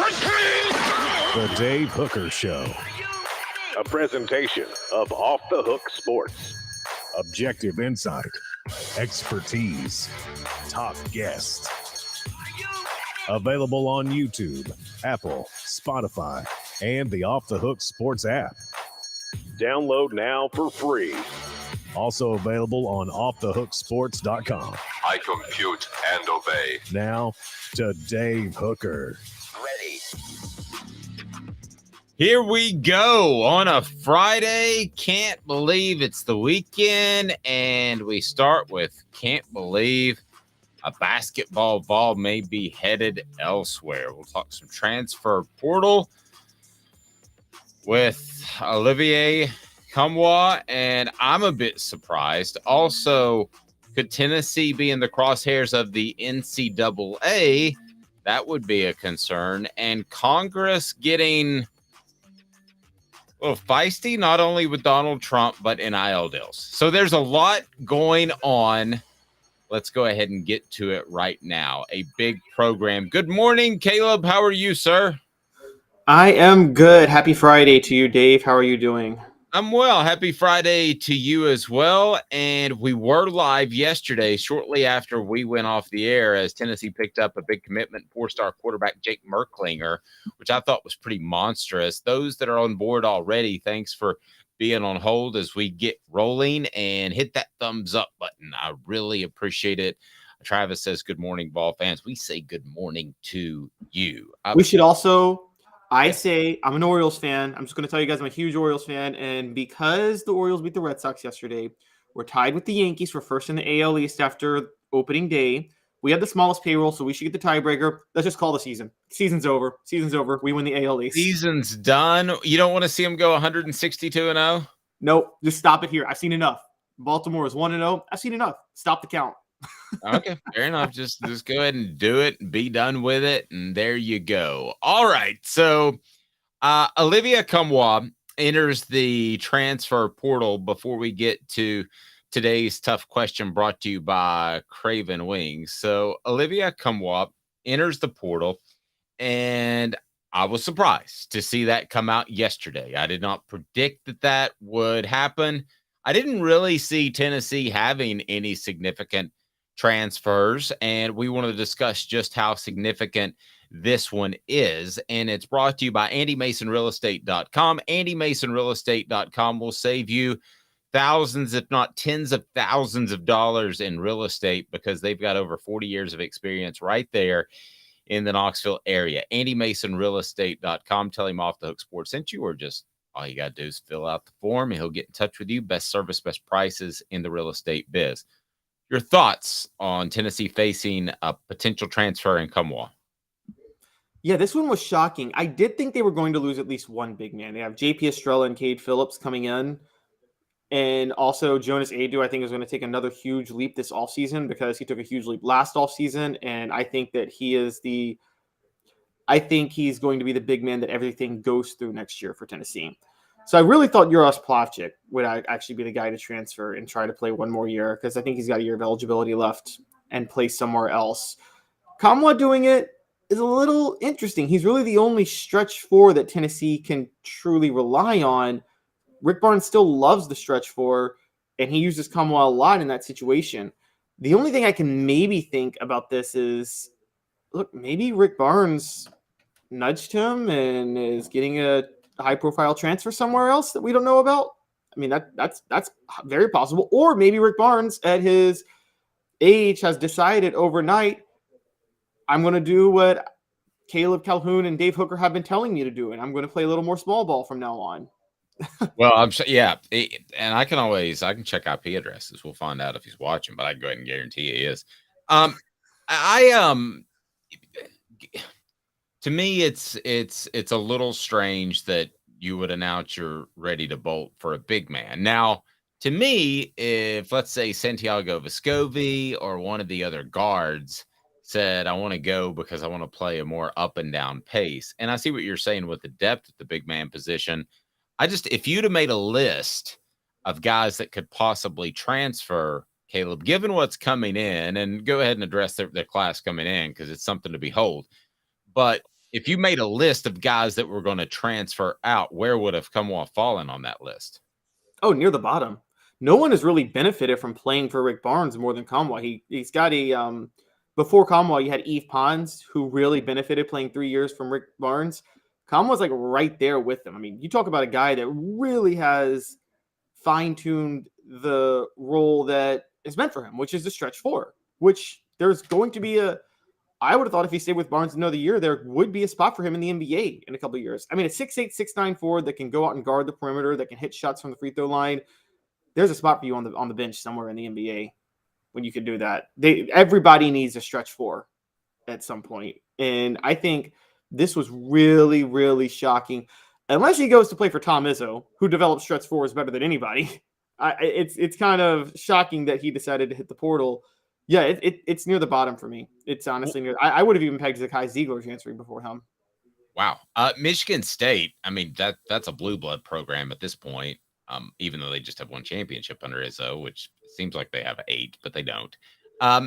The Dave Hooker Show. A presentation of Off the Hook Sports. Objective insight, expertise, top guests. Available on YouTube, Apple, Spotify, and the Off the Hook Sports app. Download now for free. Also available on offthehooksports.com. I compute and obey. Now to Dave Hooker. Ready. Here we go on a Friday. Can't believe it's the weekend. And we start with can't believe a basketball ball may be headed elsewhere. We'll talk some transfer portal with Olivier Nkamhoua, and I'm a bit surprised. Also, could Tennessee be in the crosshairs of the NCAA? That would be a concern. And Congress getting a little feisty, not only with Donald Trump, but NIL deals. So there's a lot going on. Let's go ahead and get to it right now. A big program. Good morning, Caleb. How are you, sir? I am good. Happy Friday to you, Dave. How are you doing? I'm well. Happy Friday to you as well. And we were live yesterday, shortly after we went off the air, as Tennessee picked up a big commitment, 4-star quarterback Jake Merklinger, which I thought was pretty monstrous. Those that are on board already, thanks for being on hold as we get rolling, and hit that thumbs up button. I really appreciate it. Travis says, good morning, Vol fans. We say good morning to you. We should also... I say I'm an Orioles fan. I'm just going to tell you guys I'm a huge Orioles fan. And because the Orioles beat the Red Sox yesterday, we're tied with the Yankees for first in the AL East after opening day. We have the smallest payroll, so we should get the tiebreaker. Let's just call the season. Season's over. Season's over. We win the AL East. Season's done. You don't want to see them go 162-0? Nope. Just stop it here. I've seen enough. Baltimore is 1-0. I've seen enough. Stop the count. Okay, fair enough. Just go ahead and do it and be done with it. And there you go. All right. So Olivier Nkamhoua enters the transfer portal before we get to today's tough question brought to you by Craven Wings. So Olivier Nkamhoua enters the portal, and I was surprised to see that come out yesterday. I did not predict that would happen. I didn't really see Tennessee having any significant transfers, and we want to discuss just how significant this one is. And it's brought to you by AndyMasonRealEstate.com. AndyMasonRealEstate.com will save you thousands, if not tens of thousands of dollars in real estate, because they've got over 40 years of experience right there in the Knoxville area. AndyMasonRealEstate.com. Tell him Off the Hook Sports sent you, or just all you got to do is fill out the form and he'll get in touch with you. Best service, best prices in the real estate biz. Your thoughts on Tennessee facing a potential transfer in Nkamhoua? Yeah, this one was shocking. I did think they were going to lose at least one big man. They have J.P. Estrella and Cade Phillips coming in. And also Jonas Adu, I think, is going to take another huge leap this offseason, because he took a huge leap last offseason. And I think that he's going to be the big man that everything goes through next year for Tennessee. So I really thought Uros Plavchik would actually be the guy to transfer and try to play one more year, because I think he's got a year of eligibility left and play somewhere else. Nkamhoua doing it is a little interesting. He's really the only stretch four that Tennessee can truly rely on. Rick Barnes still loves the stretch four, and he uses Nkamhoua a lot in that situation. The only thing I can maybe think about this is, look, maybe Rick Barnes nudged him and is getting a high-profile transfer somewhere else that we don't know about. I mean, that's very possible. Or maybe Rick Barnes, at his age, has decided overnight, I'm going to do what Calhoun and Dave Hooker have been telling me to do, and I'm going to play a little more small ball from now on. Well, I'm sure, yeah, and I can check IP addresses. We'll find out if he's watching, but I can go ahead and guarantee he is. To me, it's a little strange that you would announce you're ready to bolt for a big man. Now, to me, if let's say Santiago Vescovi or one of the other guards said, I want to go because I want to play a more up and down pace. And I see what you're saying with the depth at the big man position. If you'd have made a list of guys that could possibly transfer, Caleb, given what's coming in, and go ahead and address their class coming in, because it's something to behold. But if you made a list of guys that were going to transfer out, where would have Nkamhoua fallen on that list? Oh, near the bottom. No one has really benefited from playing for Rick Barnes more than Nkamhoua. He's got a before Nkamhoua, you had Yves Pons, who really benefited playing 3 years from Rick Barnes. Nkamhoua's like right there with him. I mean, you talk about a guy that really has fine-tuned the role that is meant for him, which is the stretch four, which there's going to be I would have thought if he stayed with Barnes another year, there would be a spot for him in the NBA in a couple of years. I mean, a 6'8", 6'9" forward that can go out and guard the perimeter, that can hit shots from the free throw line. There's a spot for you on the bench somewhere in the NBA when you can do that. Everybody needs a stretch four at some point. And I think this was really, really shocking. Unless he goes to play for Tom Izzo, who develops stretch fours better than anybody. It's kind of shocking that he decided to hit the portal. Yeah, it's near the bottom for me. It's honestly near. I would have even pegged Zakai Ziegler transferring before him. Wow. Michigan State, I mean, that's a blue blood program at this point, even though they just have one championship under Izzo, which seems like they have 8, but they don't.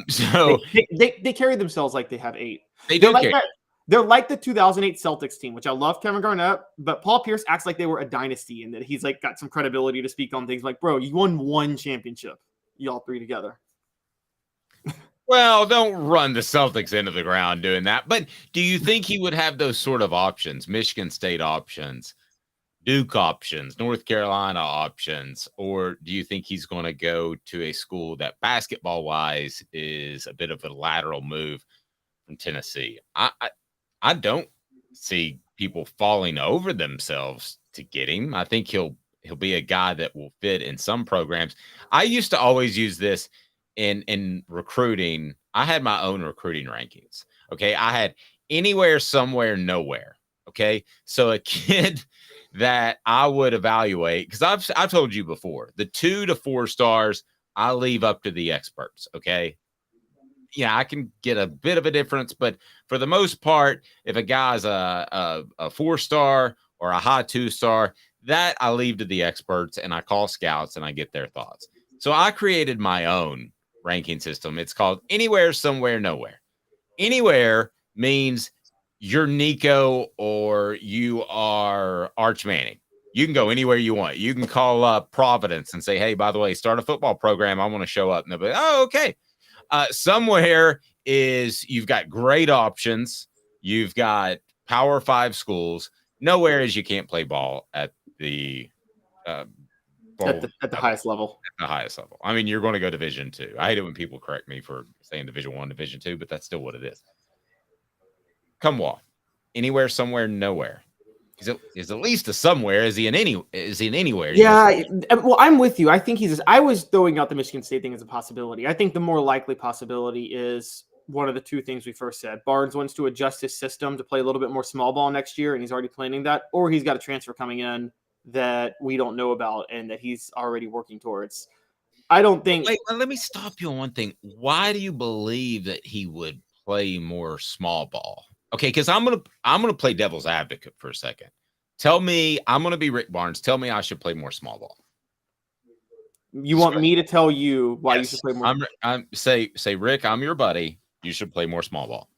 So they carry themselves like they have 8. They're like that. They're like the 2008 Celtics team, which I love Kevin Garnett, but Paul Pierce acts like they were a dynasty and that he's like got some credibility to speak on things like, bro, you won 1 championship, y'all 3 together. Well, don't run the Celtics into the ground doing that. But do you think he would have those sort of options, Michigan State options, Duke options, North Carolina options, or do you think he's going to go to a school that basketball-wise is a bit of a lateral move from Tennessee? I don't see people falling over themselves to get him. I think he'll be a guy that will fit in some programs. I used to always use this in recruiting. I had my own recruiting rankings. Okay. I had anywhere, somewhere, nowhere. Okay. So a kid that I would evaluate, because I've told you before, the 2 to 4 stars, I leave up to the experts. Okay. Yeah, I can get a bit of a difference, but for the most part, if a guy's a 4-star or a high 2-star, that I leave to the experts and I call scouts and I get their thoughts. So I created my own ranking system. It's called Anywhere, Somewhere, Nowhere. Anywhere means you're Nico or you are Arch Manning. You can go anywhere you want. You can call up Providence and say, hey, by the way, start a football program. I want to show up. And they'll be like, oh, okay. Somewhere is you've got great options. You've got Power 5 schools. Nowhere is you can't play ball at the at the highest level. At the highest level. I mean, you're going to go Division 2. I hate it when people correct me for saying Division 1, Division 2, but that's still what it is. Nkamhoua, anywhere, somewhere, nowhere. Is at least a somewhere. Is he in anywhere? Yeah. Well, I'm with you. I think I was throwing out the Michigan State thing as a possibility. I think the more likely possibility is one of the 2 things we first said. Barnes wants to adjust his system to play a little bit more small ball next year, and he's already planning that, or he's got a transfer coming in that we don't know about and that he's already working towards. I don't think. Wait, let me stop you on one thing. Why do you believe that he would play more small ball? Okay, because I'm gonna play devil's advocate for a second. Tell me, I'm gonna be Rick Barnes. Tell me I should play more small ball. You want me to tell you why you should play more? Say, Rick, I'm your buddy. You should play more small ball.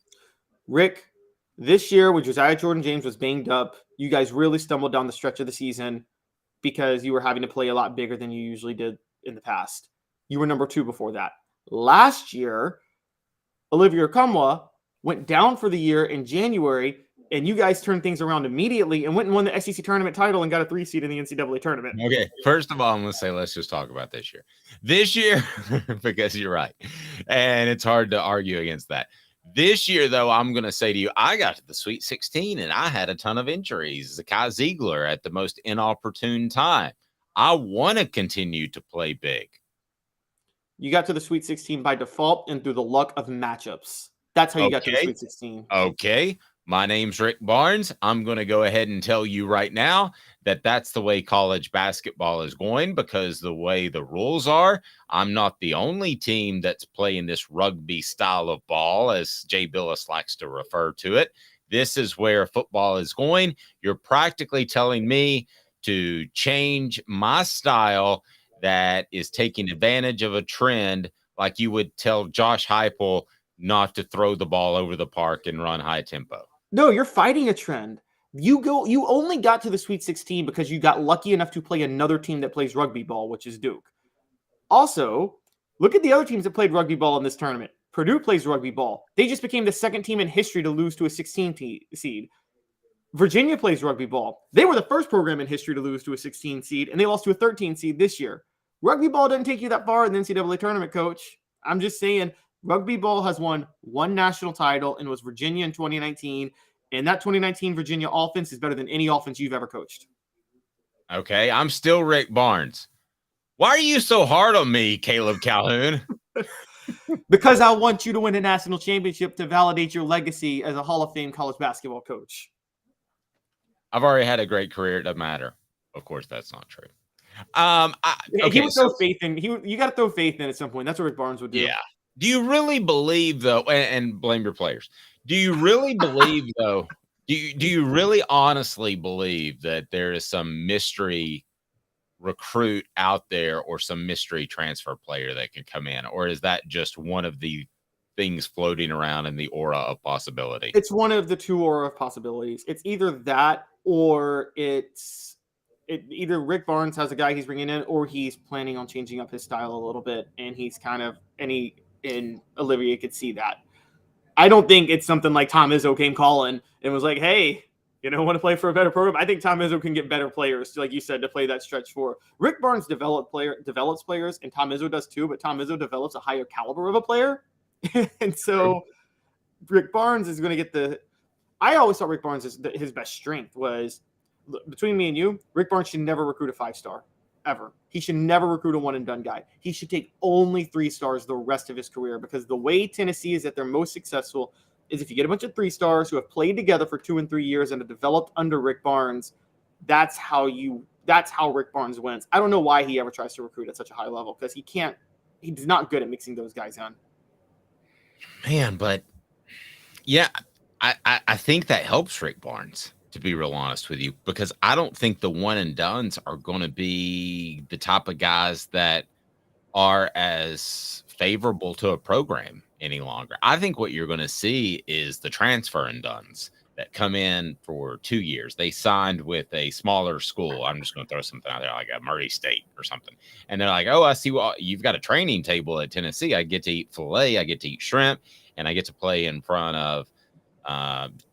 Rick, this year when Josiah Jordan-James was banged up, you guys really stumbled down the stretch of the season because you were having to play a lot bigger than you usually did in the past. You were number 2 before that. Last year, Olivier Nkamhoua went down for the year in January, and you guys turned things around immediately and went and won the SEC tournament title and got a 3 seed in the NCAA tournament. Okay, first of all, I'm going to say let's just talk about this year. This year, because you're right, and it's hard to argue against that. This year, though, I'm going to say to you, I got to the Sweet 16, and I had a ton of injuries. Zakai Ziegler at the most inopportune time. I want to continue to play big. You got to the Sweet 16 by default and through the luck of matchups. That's how you got to the Sweet 16. Okay. My name's Rick Barnes. I'm going to go ahead and tell you right now that that's the way college basketball is going because the way the rules are, I'm not the only team that's playing this rugby style of ball, as Jay Billis likes to refer to it. This is where football is going. You're practically telling me to change my style that is taking advantage of a trend like you would tell Josh Heupel not to throw the ball over the park and run high tempo. No, you're fighting a trend. You only got to the Sweet 16 because you got lucky enough to play another team that plays rugby ball, which is Duke. Also, look at the other teams that played rugby ball in this tournament. Purdue plays rugby ball. They just became the second team in history to lose to a 16 seed. Virginia plays rugby ball. They were the first program in history to lose to a 16 seed, and they lost to a 13 seed this year. Rugby ball doesn't take you that far in the NCAA tournament, coach. I'm just saying, rugby ball has won one national title and was Virginia in 2019, and that 2019 Virginia offense is better than any offense you've ever coached. Okay, I'm still Rick Barnes. Why are you so hard on me, Caleb Calhoun? Because I want you to win a national championship to validate your legacy as a Hall of Fame college basketball coach. I've already had a great career. It doesn't matter. Of course, that's not true. He would throw faith in. You got to throw faith in at some point. That's what Rick Barnes would do. Yeah. Do you really believe, though, and blame your players, do you really believe, though, do you really honestly believe that there is some mystery recruit out there or some mystery transfer player that can come in? Or is that just one of the things floating around in the aura of possibility? It's one of the two aura of possibilities. It's either that or either Rick Barnes has a guy he's bringing in, or he's planning on changing up his style a little bit, and Olivier could see that. I don't think it's something like Tom Izzo came calling and was like, "Hey, want to play for a better program?" I think Tom Izzo can get better players, like you said, to play that stretch four. Rick Barnes develops players, and Tom Izzo does too, but Tom Izzo develops a higher caliber of a player, and so Rick Barnes is going to get I always thought Rick Barnes his best strength was, between me and you, Rick Barnes should never recruit a 5-star, ever. He should never recruit a one-and-done guy. He should take only 3 stars the rest of his career, because the way Tennessee is at their most successful is if you get a bunch of 3 stars who have played together for 2 and 3 years and have developed under Rick Barnes. That's how Rick Barnes wins. I don't know why he ever tries to recruit at such a high level, because he's not good at mixing those guys in. Man, but yeah, I think that helps Rick Barnes, to be real honest with you, because I don't think the one and dones are going to be the type of guys that are as favorable to a program any longer. I think what you're going to see is the transfer and dones that come in for 2 years. They signed with a smaller school. I'm just going to throw something out there, like a Murray State or something. And they're like, "Oh, I see. Well, you've got a training table at Tennessee. I get to eat filet. I get to eat shrimp, and I get to play in front of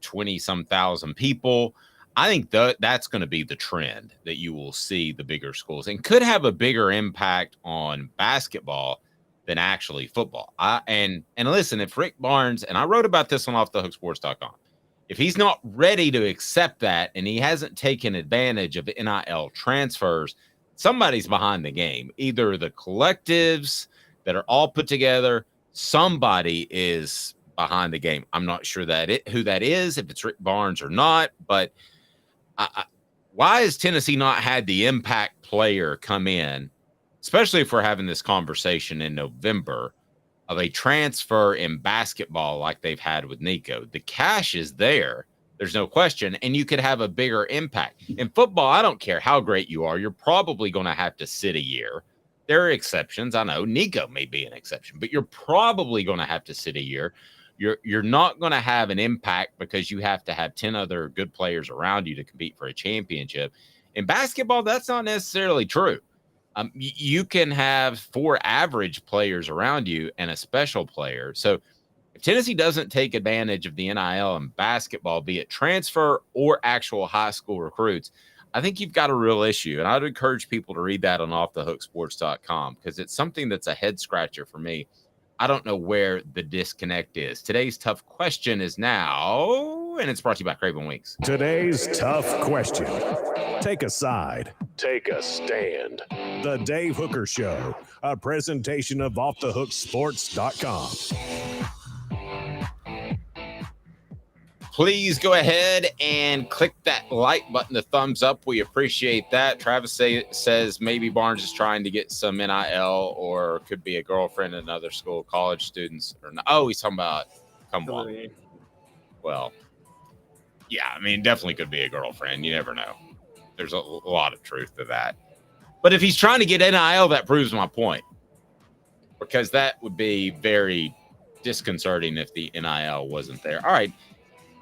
20-some thousand people." I think that's going to be the trend that you will see the bigger schools, and could have a bigger impact on basketball than actually football. And listen, if Rick Barnes, and I wrote about this on offthehooksports.com, if he's not ready to accept that, and he hasn't taken advantage of NIL transfers, somebody's behind the game. Either the collectives that are all put together, somebody is behind the game. I'm not sure who that is, if it's Rick Barnes or not, but why has Tennessee not had the impact player come in, especially if we're having this conversation in November, of a transfer in basketball like they've had with Nico? The cash is there. There's no question. And you could have a bigger impact. In football, I don't care how great you are. You're probably going to have to sit a year. There are exceptions. I know Nico may be an exception, but you're probably going to have to sit a year. You're not going to have an impact because you have to have 10 other good players around you to compete for a championship. In basketball, that's not necessarily true. You can have 4 average players around you and a special player. So if Tennessee doesn't take advantage of the NIL in basketball, be it transfer or actual high school recruits, I think you've got a real issue. And I'd encourage people to read that on offthehooksports.com, because it's something that's a head scratcher for me. I don't know where the disconnect is. Today's tough question is now, and it's brought to you by Craven Weeks. Today's tough question. Take a side. Take a stand. The Dave Hooker Show, a presentation of offthehooksports.com. Please go ahead and click that like button, the thumbs up. We appreciate that. Travis says maybe Barnes is trying to get some NIL, or could be a girlfriend in another school, college students. Or not. Oh, he's talking about Nkamhoua. Well, yeah, I mean, definitely could be a girlfriend. You never know. There's a lot of truth to that. But if he's trying to get NIL, that proves my point, because that would be very disconcerting if the NIL wasn't there. All right.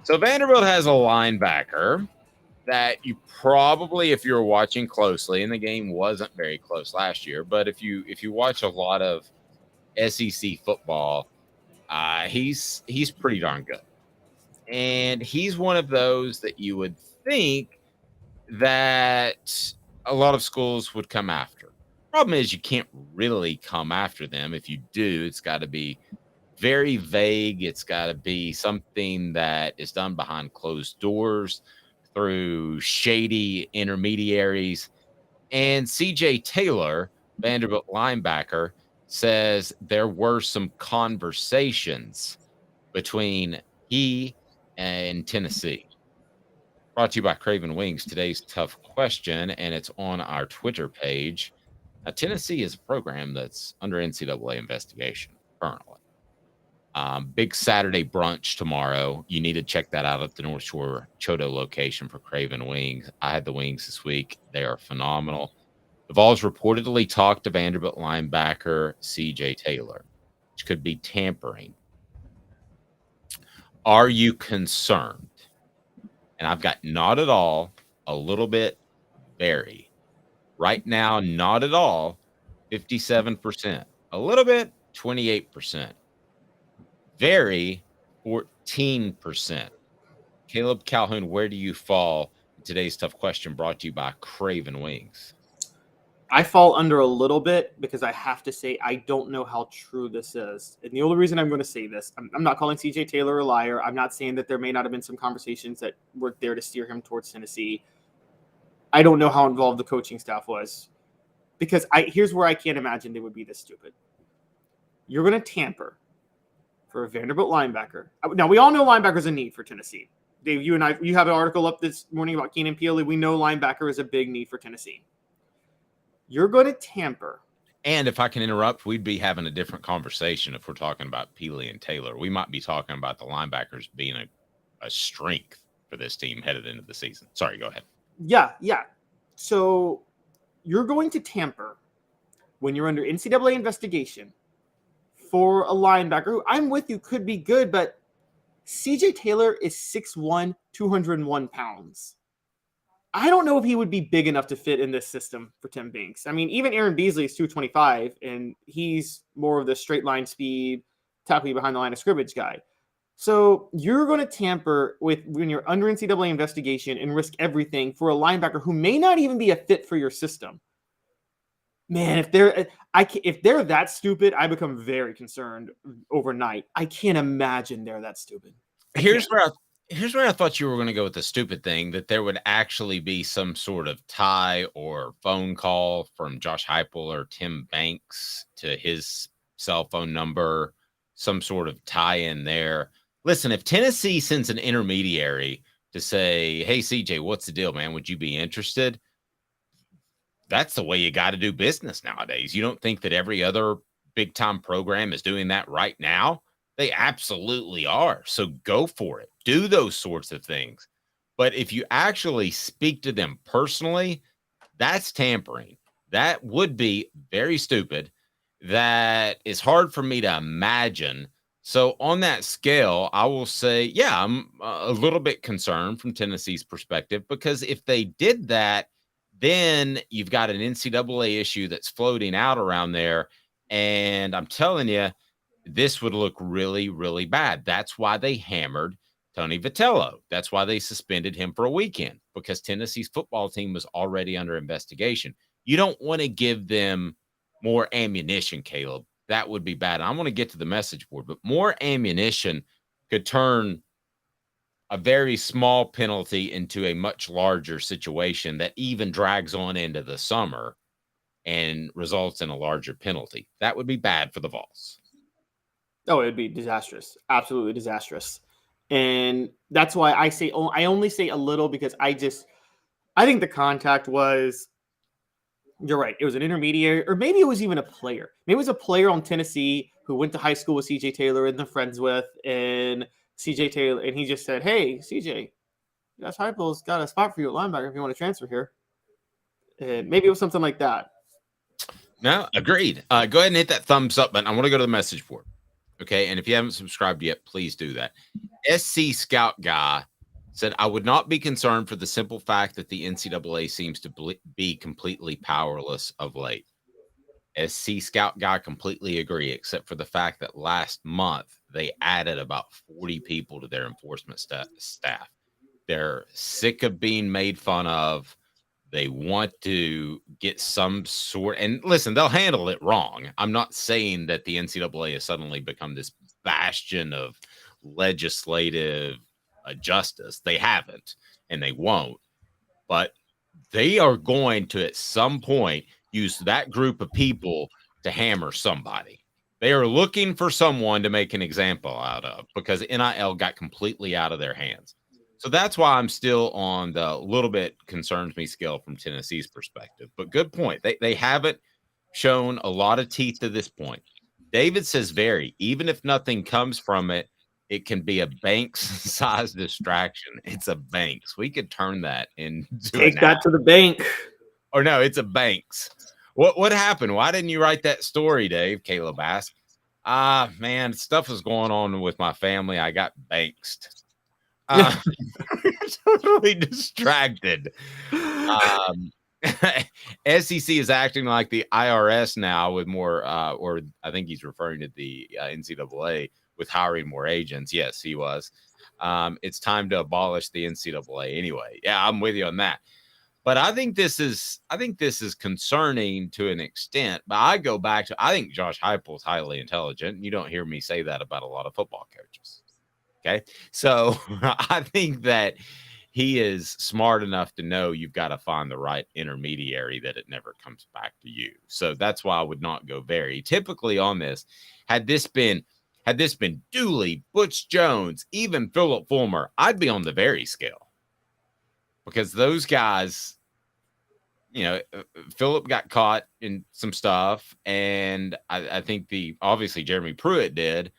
So Vanderbilt has a linebacker that you probably, if you're watching closely, and the game wasn't very close last year, but if you watch a lot of SEC football, he's pretty darn good. And he's one of those that you would think that a lot of schools would come after. Problem is, you can't really come after them. If you do, it's got to be very vague. It's got to be something that is done behind closed doors through shady intermediaries. And CJ Taylor, Vanderbilt linebacker, says there were some conversations between he and Tennessee. Brought to you by Craven Wings. Today's tough question, and it's on our Twitter page. Tennessee is a program that's under NCAA investigation currently. Big Saturday brunch tomorrow. You need to check that out at the North Shore Chodo location for Craven Wings. I had the wings this week. They are phenomenal. The Vols reportedly talked to Vanderbilt linebacker CJ Taylor, which could be tampering. Are you concerned? And I've got not at all, a little bit, very. Right now, not at all, 57%. A little bit, 28%. Very, 14%. Caleb Calhoun, where do you fall? Today's tough question brought to you by Craven Wings. I fall under a little bit because I have to say I don't know how true this is. And the only reason I'm going to say this, I'm not calling CJ Taylor a liar. I'm not saying that there may not have been some conversations that were there to steer him towards Tennessee. I don't know how involved the coaching staff was because here's where I can't imagine they would be this stupid. You're going to tamper for a Vanderbilt linebacker. Now, we all know linebackers a need for Tennessee. Dave, you have an article up this morning about Keenan Peele. We know linebacker is a big need for Tennessee. You're going to tamper. And if I can interrupt, we'd be having a different conversation if we're talking about Peely and Taylor. We might be talking about the linebackers being a strength for this team headed into the season. Sorry, go ahead. Yeah. So you're going to tamper when you're under NCAA investigation for a linebacker who I'm with you could be good, but CJ Taylor is 6'1", 201 pounds. I don't know if he would be big enough to fit in this system for Tim Banks. I mean, even Aaron Beasley is 225, and he's more of the straight line speed, tackle you behind the line of scrimmage guy. So you're going to tamper with when you're under NCAA investigation and risk everything for a linebacker who may not even be a fit for your system. Man, if they're that stupid, I become very concerned overnight. I can't imagine they're that stupid. Here's where I thought you were going to go with the stupid thing, that there would actually be some sort of tie or phone call from Josh Heupel or Tim Banks to his cell phone number, some sort of tie in there. Listen, if Tennessee sends an intermediary to say, hey, CJ, what's the deal, man? Would you be interested? That's the way you got to do business nowadays. You don't think that every other big time program is doing that right now? They absolutely are. So go for it. Do those sorts of things. But if you actually speak to them personally, that's tampering. That would be very stupid. That is hard for me to imagine. So on that scale, I will say, yeah, I'm a little bit concerned from Tennessee's perspective, because if they did that, then you've got an NCAA issue that's floating out around there. And I'm telling you, this would look really, really bad. That's why they hammered Tony Vitello. That's why they suspended him for a weekend, because Tennessee's football team was already under investigation. You don't want to give them more ammunition, Caleb. That would be bad. I want to get to the message board, but more ammunition could turn a very small penalty into a much larger situation that even drags on into the summer and results in a larger penalty. That would be bad for the Vols. Oh, it would be disastrous. Absolutely disastrous. And that's why I only say a little, because I think the contact was, you're right, it was an intermediary, or maybe it was even a player. Maybe it was a player on Tennessee who went to high school with CJ Taylor and they're friends with, and CJ Taylor, and he just said, hey, CJ, Josh Heupel's got a spot for you at linebacker if you want to transfer here. And maybe it was something like that. No, agreed. Go ahead and hit that thumbs up button. I want to go to the message board. Okay. And if you haven't subscribed yet, please do that. SC Scout Guy said, I would not be concerned for the simple fact that the NCAA seems to be completely powerless of late. SC Scout Guy completely agree, except for the fact that last month they added about 40 people to their enforcement staff. They're sick of being made fun of. They want to get some sort, and listen, they'll handle it wrong. I'm not saying that the NCAA has suddenly become this bastion of legislative justice. They haven't, and they won't. But they are going to, at some point, use that group of people to hammer somebody. They are looking for someone to make an example out of because NIL got completely out of their hands. So that's why I'm still on the little bit concerns me scale from Tennessee's perspective. But good point. They haven't shown a lot of teeth to this point. David says very. Even if nothing comes from it, it can be a Banks-sized distraction. It's a Banks. We could turn that into Take that to the bank. Or no, it's a Banks. What happened? Why didn't you write that story, Dave? Caleb asked. Man, stuff was going on with my family. I got Banksed. Totally distracted. SEC is acting like the IRS now with more, or I think he's referring to the NCAA with hiring more agents. Yes, he was. It's time to abolish the NCAA anyway. Yeah, I'm with you on that. But I think this is concerning to an extent. But I go back to, I think Josh Heupel is highly intelligent. You don't hear me say that about a lot of football coaches. Okay. So I think that he is smart enough to know you've got to find the right intermediary that it never comes back to you. So that's why I would not go very typically on this. Had this been Dooley, Butch Jones, even Philip Fulmer, I'd be on the very scale because those guys, Philip got caught in some stuff. And I think obviously Jeremy Pruitt did.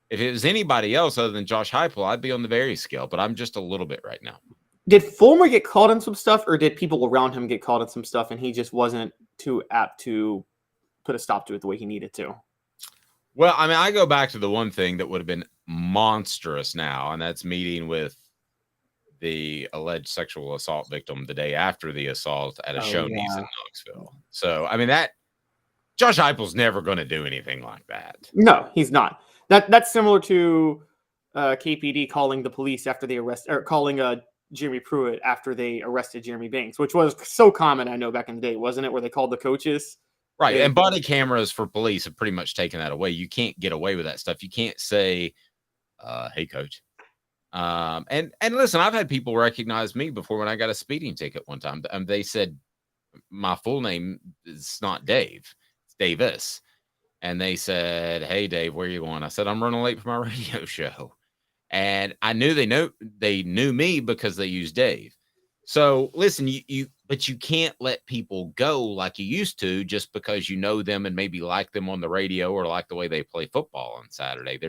If it was anybody else other than Josh Heupel, I'd be on the very scale, but I'm just a little bit right now. Did Fulmer get caught in some stuff, or did people around him get caught in some stuff, and he just wasn't too apt to put a stop to it the way he needed to? Well, I mean, I go back to the one thing that would have been monstrous now, and that's meeting with the alleged sexual assault victim the day after the assault at a Shoney's in Knoxville. So, I mean, Josh Heupel's never going to do anything like that. No, he's not. That's similar to KPD calling the police after they arrested, or calling Jeremy Pruitt after they arrested Jeremy Banks, which was so common, I know, back in the day, wasn't it? Where they called the coaches. Right. And body cameras for police have pretty much taken that away. You can't get away with that stuff. You can't say, hey, coach. And listen, I've had people recognize me before when I got a speeding ticket one time. They said my full name is not Dave, it's Davis. And they said, hey, Dave, where are you going? I said, I'm running late for my radio show. And I knew they knew me because they used Dave. So listen, but you can't let people go like you used to just because you know them and maybe like them on the radio or like the way they play football on Saturday.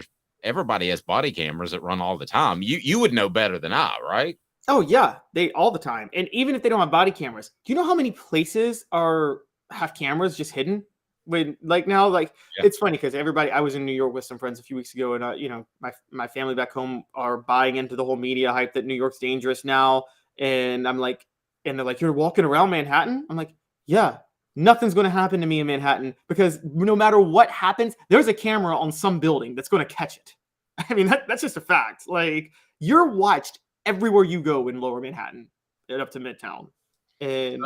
Everybody has body cameras that run all the time. You would know better than I, right? Oh yeah, they all the time. And even if they don't have body cameras, do you know how many places have cameras just hidden? It's funny because I was in New York with some friends a few weeks ago, and my family back home are buying into the whole media hype that New York's dangerous now, and I'm like, and they're like, you're walking around Manhattan? I'm like, yeah, nothing's going to happen to me in Manhattan because no matter what happens, there's a camera on some building that's going to catch it. I mean, that's just a fact. Like, you're watched everywhere you go in Lower Manhattan and up to Midtown, and.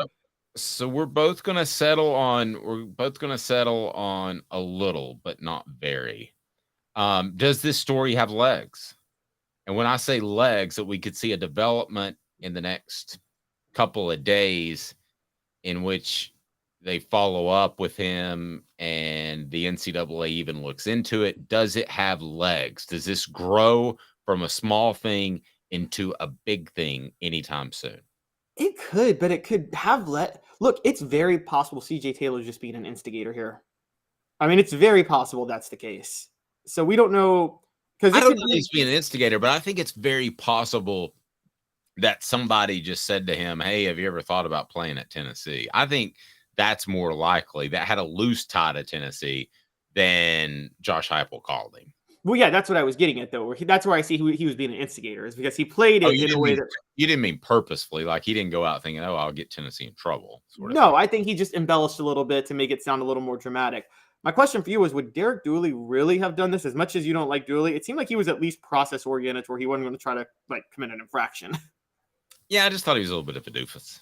So we're both going to settle on a little, but not very. Does this story have legs? And when I say legs, that we could see a development in the next couple of days in which they follow up with him and the NCAA even looks into it. Does it have legs? Does this grow from a small thing into a big thing anytime soon? It could, but it could have look, it's very possible CJ Taylor's just being an instigator here. I mean, it's very possible that's the case. So we don't know. I don't know if he's being an instigator, but I think it's very possible that somebody just said to him, hey, have you ever thought about playing at Tennessee? I think that's more likely. That had a loose tie to Tennessee than Josh Heupel called him. Well, yeah, that's what I was getting at, though. That's where I see he was being an instigator, is because he played it in a way that. You didn't mean purposefully, like he didn't go out thinking, "Oh, I'll get Tennessee in trouble." No, I think he just embellished a little bit to make it sound a little more dramatic. My question for you was, would Derek Dooley really have done this? As much as you don't like Dooley, it seemed like he was at least process oriented, where he wasn't going to try to like commit an infraction. Yeah, I just thought he was a little bit of a doofus.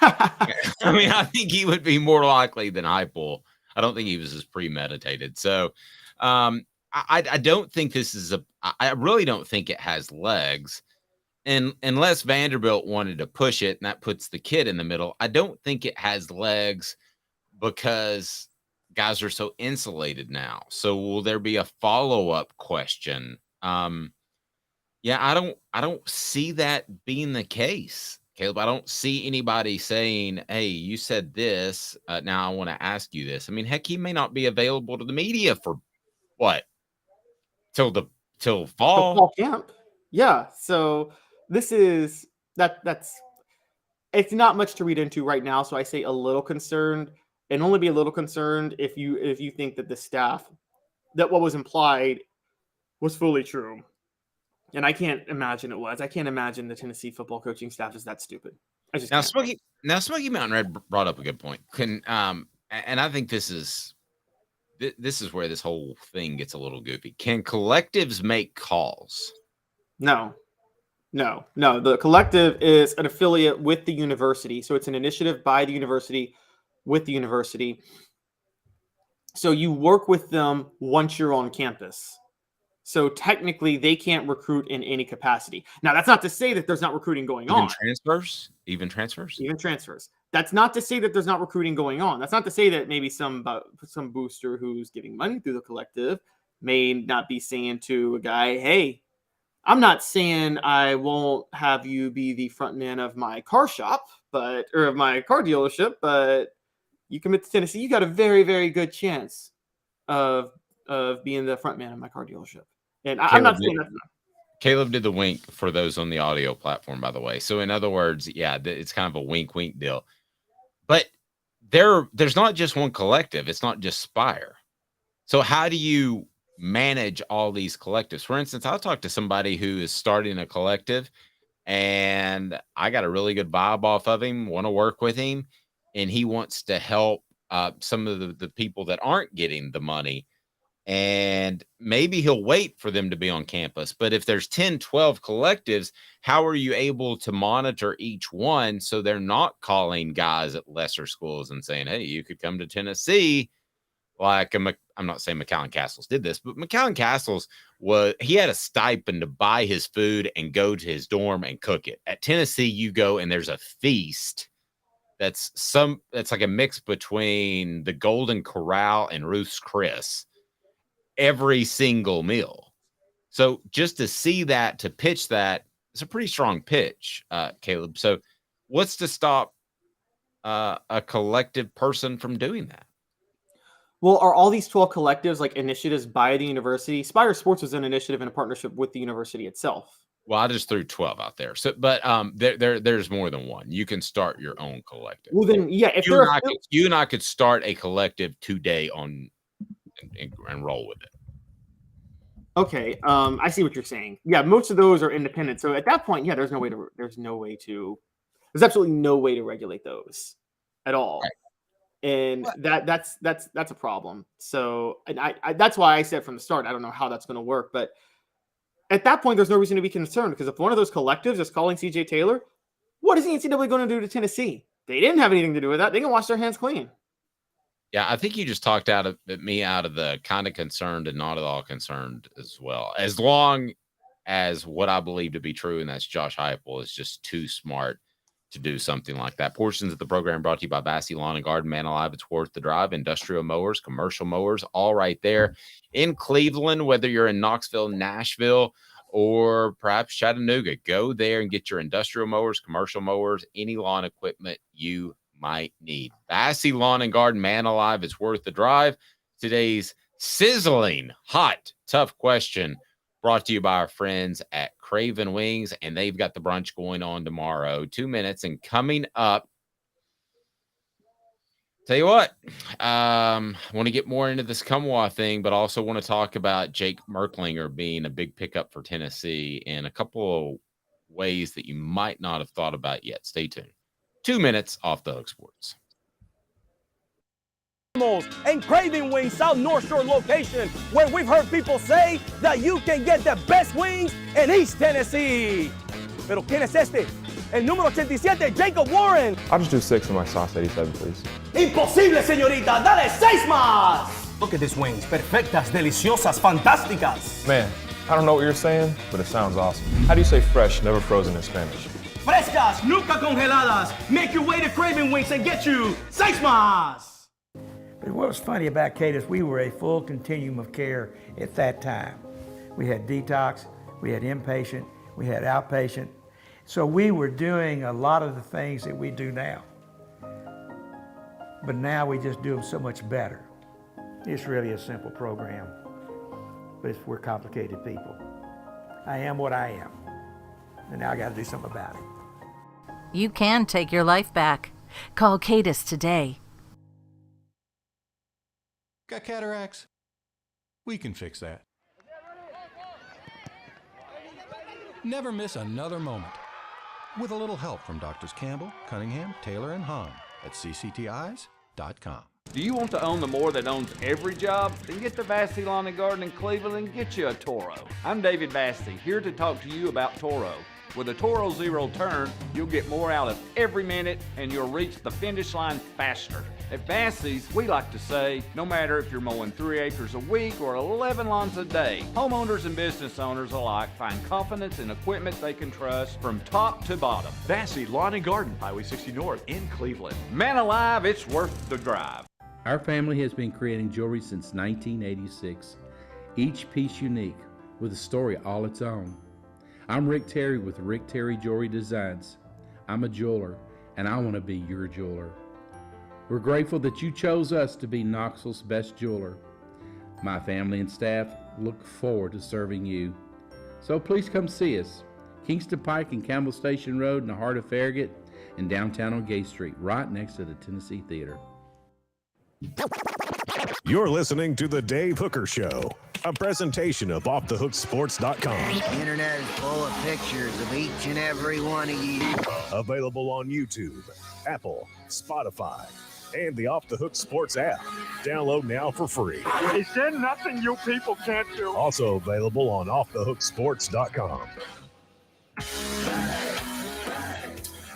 I mean, I think he would be more likely than Heupel. I don't think he was as premeditated. So, I don't think this is I really don't think it has legs. And unless Vanderbilt wanted to push it and that puts the kid in the middle, I don't think it has legs because guys are so insulated now. So will there be a follow-up question? Yeah, I don't see that being the case, Caleb. I don't see anybody saying, "Hey, you said this. Now I want to ask you this." I mean, heck, he may not be available to the media for what? Till fall. The fall camp. Yeah. So this is that's it's not much to read into right now. So I say a little concerned, and only be a little concerned if you think that the staff, that what was implied was fully true. And I can't imagine it was. I can't imagine the Tennessee football coaching staff is that stupid. I just can't. Smoky Mountain Red brought up a good point. And I think this is where this whole thing gets a little goofy. Can collectives make calls? No. The collective is an affiliate with the university. So it's an initiative by the university with the university. So you work with them once you're on campus. So technically, they can't recruit in any capacity. Now, that's not to say that there's not recruiting going on. Even transfers. That's not to say that there's not recruiting going on. That's not to say that maybe some booster who's giving money through the collective may not be saying to a guy, "Hey, I'm not saying I won't have you be the front man of my car shop, or of my car dealership, but you commit to Tennessee, you got a very, very good chance of being the front man of my car dealership." And I'm not saying that. Caleb did the wink for those on the audio platform, by the way. So in other words, yeah, it's kind of a wink deal. But there's not just one collective. It's not just Spire. So how do you manage all these collectives? For instance, I'll talk to somebody who is starting a collective, and I got a really good vibe off of him, want to work with him, and he wants to help some of the people that aren't getting the money. And maybe he'll wait for them to be on campus. But if there's 10, 12 collectives, how are you able to monitor each one so they're not calling guys at lesser schools and saying, "Hey, you could come to Tennessee"? Like I'm not saying McAllen Castles did this, but McAllen Castles he had a stipend to buy his food and go to his dorm and cook it. At Tennessee, you go and there's a feast that's like a mix between the Golden Corral and Ruth's Chris every single meal. So just to see that, to pitch that, it's a pretty strong pitch, Caleb. So what's to stop a collective person from doing that? Well, are all these 12 collectives like initiatives by the university? Spire Sports was an initiative in a partnership with the university itself. Well, I just threw 12 out there. So, but there's more than one. You can start your own collective. Well, then, yeah, if you and I could start a collective today and roll with it. Okay, I see what you're saying. Yeah, most of those are independent. So at that point, yeah, there's absolutely no way to regulate those at all. Right. And that's a problem. So, and I that's why I said from the start, I don't know how that's going to work, but at that point, there's no reason to be concerned, because if one of those collectives is calling CJ Taylor, what is the NCAA going to do to Tennessee? They didn't have anything to do with that. They can wash their hands clean. Yeah, I think you just talked me out of the kind of concerned and not at all concerned as well. As long as what I believe to be true, and that's Josh Heupel, is just too smart to do something like that. Portions of the program brought to you by Bassey Lawn and Garden. Man alive, it's worth the drive. Industrial mowers, commercial mowers, all right there in Cleveland, whether you're in Knoxville, Nashville, or perhaps Chattanooga. Go there and get your industrial mowers, commercial mowers, any lawn equipment you might need. Bassey Lawn and Garden, man alive, it's worth the drive. Today's sizzling, hot, tough question brought to you by our friends at Craven Wings, and they've got the brunch going on tomorrow. 2 minutes, and coming up, Tell you what, I want to get more into this Nkamhoua thing, but also want to talk about Jake Merklinger being a big pickup for Tennessee in a couple of ways that you might not have thought about yet. Stay tuned. 2 minutes off the Hook Sports. And Craving Wings South North Shore location, where we've heard people say that you can get the best wings in East Tennessee. Pero ¿quién es este? El número 87, Jacob Warren. I'll just do 6 of my sauce 87, please. Imposible, señorita. Dale 6 más. Look at these wings. Perfectas, deliciosas, fantásticas. Man, I don't know what you're saying, but it sounds awesome. How do you say fresh, never frozen in Spanish? Frescas, nunca congeladas. Make your way to Craving Wings and get you 6 más. But what was funny about Cadis, we were a full continuum of care at that time. We had detox, we had inpatient, we had outpatient. So we were doing a lot of the things that we do now. But now we just do them so much better. It's really a simple program, but we're complicated people. I am what I am, and now I got to do something about it. You can take your life back. Call Cadis today. Got cataracts? We can fix that. Never miss another moment. With a little help from Doctors Campbell, Cunningham, Taylor, and Hahn at cctis.com. Do you want to own the more that owns every job? Then get to Vassey Lawn and Garden in Cleveland and get you a Toro. I'm David Vassey, here to talk to you about Toro. With a Toro Zero Turn, you'll get more out of every minute and you'll reach the finish line faster. At Vassey's, we like to say, no matter if you're mowing 3 acres a week or 11 lawns a day, homeowners and business owners alike find confidence in equipment they can trust from top to bottom. Vassey Lawn and Garden, Highway 60 North in Cleveland. Man alive, it's worth the drive. Our family has been creating jewelry since 1986, each piece unique with a story all its own. I'm Rick Terry with Rick Terry Jewelry Designs. I'm a jeweler, and I want to be your jeweler. We're grateful that you chose us to be Knoxville's best jeweler. My family and staff look forward to serving you. So please come see us. Kingston Pike and Campbell Station Road in the heart of Farragut and downtown on Gay Street, right next to the Tennessee Theater. You're listening to The Dave Hooker Show, a presentation of OffTheHookSports.com. The internet is full of pictures of each and every one of you. Available on YouTube, Apple, Spotify, and the Off the Hook Sports app. Download now for free. Is there nothing you people can't do? Also available on OffTheHookSports.com.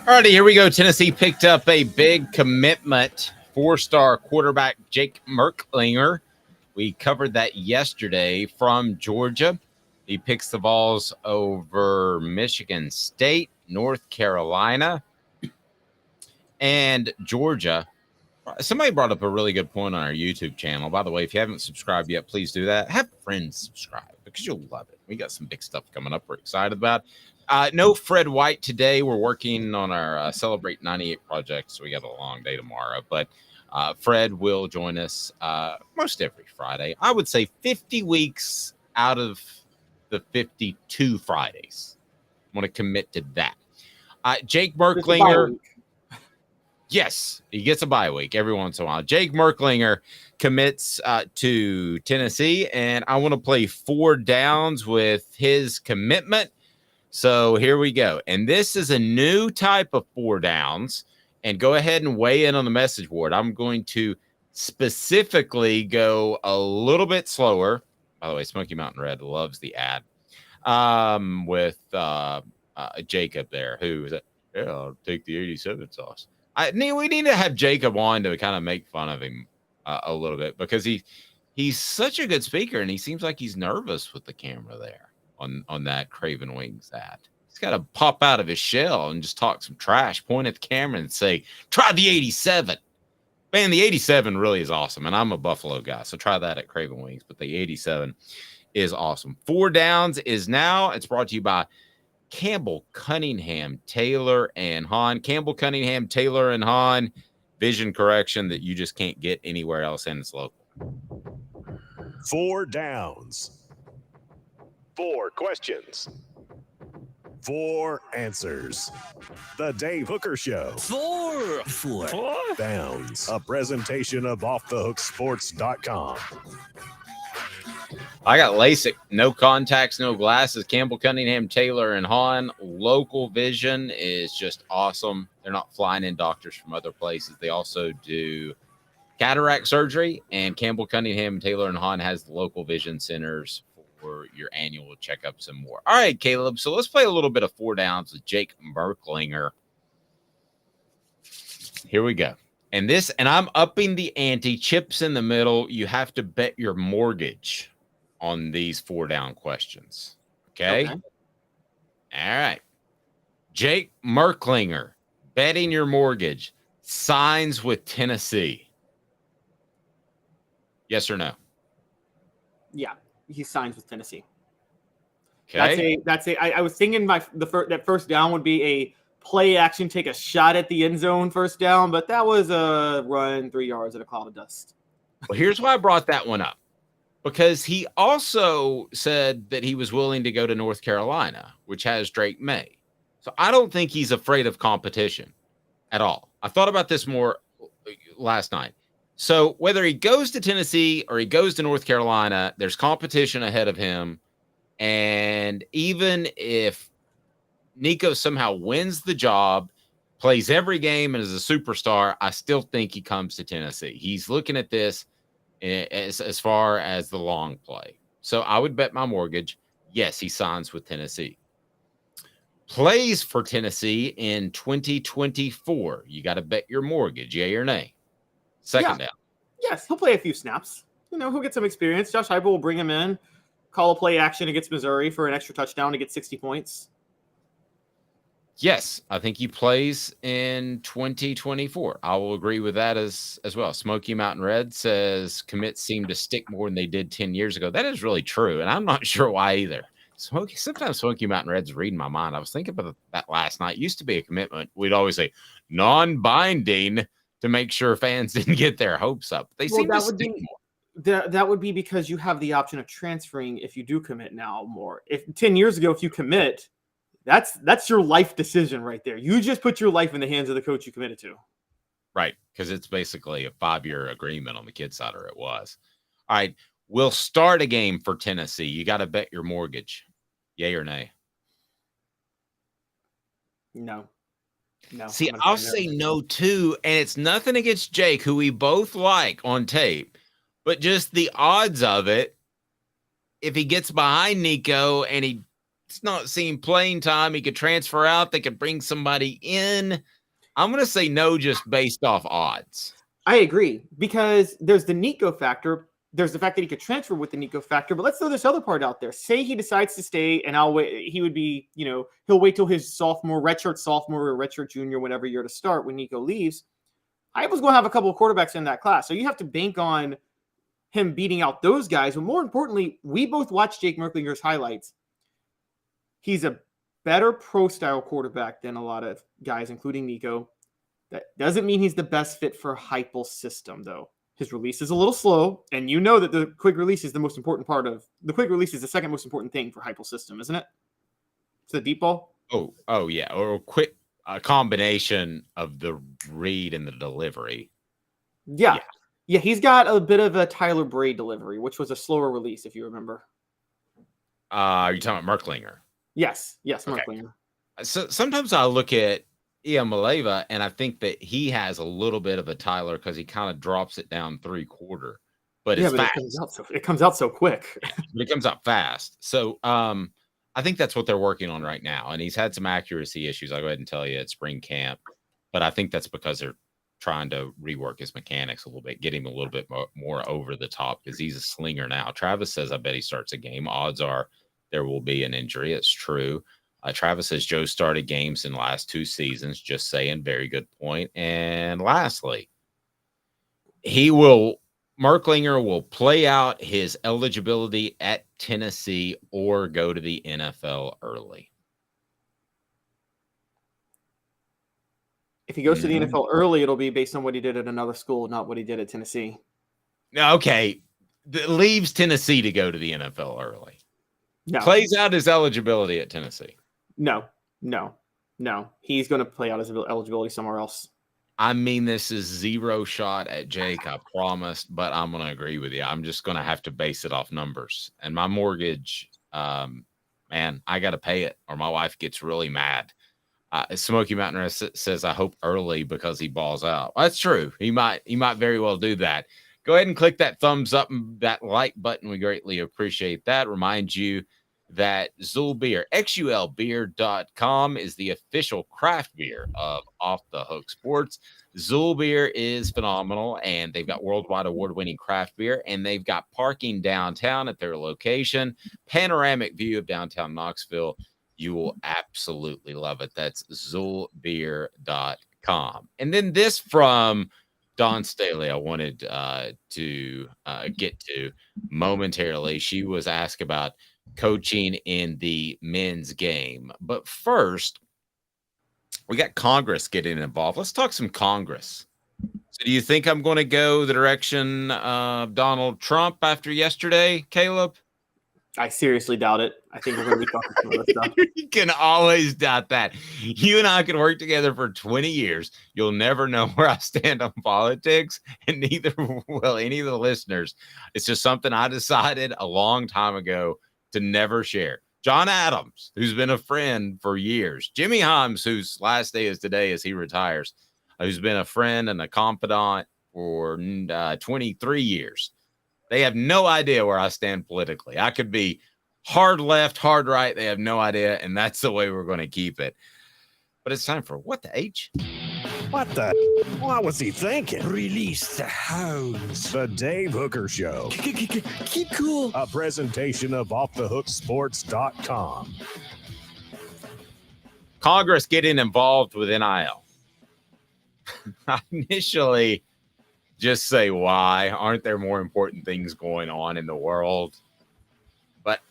Alrighty, here we go. Tennessee picked up a big commitment. 4-star quarterback Jake Merklinger. We covered that yesterday from Georgia. He picks the Vols over Michigan State, North Carolina, and Georgia. Somebody brought up a really good point on our YouTube channel. By the way, if you haven't subscribed yet, please do that. Have friends subscribe because you'll love it. We got some big stuff coming up we're excited about. No Fred White today. We're working on our Celebrate 98 project, so we got a long day tomorrow. But Fred will join us most every Friday. I would say 50 weeks out of the 52 Fridays. I'm going to commit to that. Jake Merklinger. Yes, he gets a bye week every once in a while. Jake Merklinger commits to Tennessee, and I want to play 4 downs with his commitment. So here we go. And this is a new type of 4 downs. And go ahead and weigh in on the message board. I'm going to specifically go a little bit slower. By the way, Smoky Mountain Red loves the ad with Jacob there, who is, yeah, I'll take the 87 sauce. We need to have Jacob on to kind of make fun of him a little bit because he's such a good speaker and he seems like he's nervous with the camera there on that Craven Wings ad. He's got to pop out of his shell and just talk some trash, point at the camera and say, try the 87. Man, the 87 really is awesome. And I'm a Buffalo guy, so try that at Craven Wings. But the 87 is awesome. 4 downs is now. It's brought to you by Campbell, Cunningham, Taylor, and Hahn. Campbell, Cunningham, Taylor, and Hahn. Vision correction that you just can't get anywhere else, and it's local. 4 downs. 4 questions. 4 answers. The Dave Hooker Show. 4 Downs. A presentation of offthehooksports.com. I got LASIK, no contacts, no glasses. Campbell, Cunningham, Taylor, and Hahn. Local vision is just awesome. They're not flying in doctors from other places. They also do cataract surgery, and Campbell, Cunningham, Taylor, and Hahn has the local vision centers for your annual checkups and more. All right, Caleb. So let's play a little bit of 4 downs with Jake Merklinger. Here we go. And I'm upping the ante. Chips in the middle. You have to bet your mortgage on these 4 down questions. Okay? All right. Jake Merklinger, betting your mortgage, signs with Tennessee. Yes or no? Yeah, he signs with Tennessee. Okay. I was thinking that first down would be a play action, take a shot at the end zone first down, but that was a run 3 yards in a cloud of dust. Well, here's why I brought that one up. Because he also said that he was willing to go to North Carolina, which has Drake May. So I don't think he's afraid of competition at all. I thought about this more last night. So whether he goes to Tennessee or he goes to North Carolina, there's competition ahead of him. And even if Nico somehow wins the job, plays every game, and is a superstar, I still think he comes to Tennessee. He's looking at this as far as the long play. So I would bet my mortgage, yes, he signs with Tennessee. Plays for Tennessee in 2024. You got to bet your mortgage, yay or nay. Second down. Yes, he'll play a few snaps. He'll get some experience. Josh Heupel will bring him in, call a play action against Missouri for an extra touchdown to get 60 points. Yes, I think he plays in 2024. I will agree with that as well. Smoky Mountain Red says commits seem to stick more than they did 10 years ago. That is really true, and I'm not sure why either. Sometimes Smoky Mountain Red's reading my mind. I was thinking about that last night. It used to be a commitment. We'd always say non-binding to make sure fans didn't get their hopes up. They seem to stick more. That would be because you have the option of transferring if you do commit now more. If 10 years ago, if you commit, that's your life decision right there. You just put your life in the hands of the coach you committed to. Right, because it's basically a 5-year agreement on the kid's side, or it was. All right, we'll start a game for Tennessee. You got to bet your mortgage. Yay or nay? No. See, I'll say no too, and it's nothing against Jake, who we both like on tape, but just the odds of it, if he gets behind Nico and he's not seeing playing time, he could transfer out, they could bring somebody in. I'm going to say no just based off odds. I agree, because there's the Nico factor. There's the fact that he could transfer with the Nico factor, but let's throw this other part out there. Say he decides to stay, and he would be, he'll wait till his redshirt sophomore or redshirt junior, whatever year to start when Nico leaves. I was going to have a couple of quarterbacks in that class. So you have to bank on him beating out those guys. But more importantly, we both watched Jake Merklinger's highlights. He's a better pro-style quarterback than a lot of guys, including Nico. That doesn't mean he's the best fit for Heupel's system, though. His release is a little slow, and you know that the quick release is the most important part of the quick release is the second most important thing for Heupel's system, isn't it? It's the deep ball. Oh yeah, or a quick combination of the read and the delivery. Yeah, he's got a bit of a Tyler Bray delivery, which was a slower release, if you remember. Are you talking about Merklinger? Yes, okay. Merklinger. So sometimes I look at Ian Maleva, and I think that he has a little bit of a Tyler because he kind of drops it down 3/4, but it's fast. It comes out so quick. But it comes out fast. So I think that's what they're working on right now. And he's had some accuracy issues. I'll go ahead and tell you at spring camp, but I think that's because they're trying to rework his mechanics a little bit, get him a little bit more over the top because he's a slinger now. Travis says, I bet he starts a game. Odds are there will be an injury. It's true. Travis says Joe started games in the last 2 seasons. Just saying, very good point. And lastly, Merklinger will play out his eligibility at Tennessee or go to the NFL early. If he goes to the NFL early, it'll be based on what he did at another school, not what he did at Tennessee. Okay. Leaves Tennessee to go to the NFL early. No. Plays out his eligibility at Tennessee. No. He's going to play out his eligibility somewhere else. I mean, this is zero shot at Jake, I promised, but I'm going to agree with you. I'm just going to have to base it off numbers. And my mortgage, man, I got to pay it or my wife gets really mad. Smoky Mountain says, I hope early because he balls out. Well, that's true. He might very well do that. Go ahead and click that thumbs up and that like button. We greatly appreciate that. Remind you that Zul Beer, xulbeer.com is the official craft beer of Off the Hook Sports. Zul Beer is phenomenal, and they've got worldwide award-winning craft beer, and they've got parking downtown at their location, panoramic view of downtown Knoxville. You will absolutely love it. That's zulbeer.com. And then this from Dawn Staley I wanted to get to momentarily. She was asked about coaching in the men's game. But first, we got Congress getting involved. Let's talk some Congress. So do you think I'm going to go the direction of Donald Trump after yesterday, Caleb? I seriously doubt it. I think we're going to be talking some other stuff. You can always doubt that. You and I can work together for 20 years. You'll never know where I stand on politics, and neither will any of the listeners. It's just something I decided a long time ago to never share. John Adams, who's been a friend for years. Jimmy Himes, whose last day is today as he retires, who's been a friend and a confidant for 23 years. They have no idea where I stand politically. I could be hard left, hard right. They have no idea, and that's the way we're going to keep it. But it's time for What the H? What the? What was he thinking? Release the hounds. The Dave Hooker Show. Keep cool. A presentation of OffTheHookSports.com. Congress getting involved with NIL. I initially just say why. Aren't there more important things going on in the world? But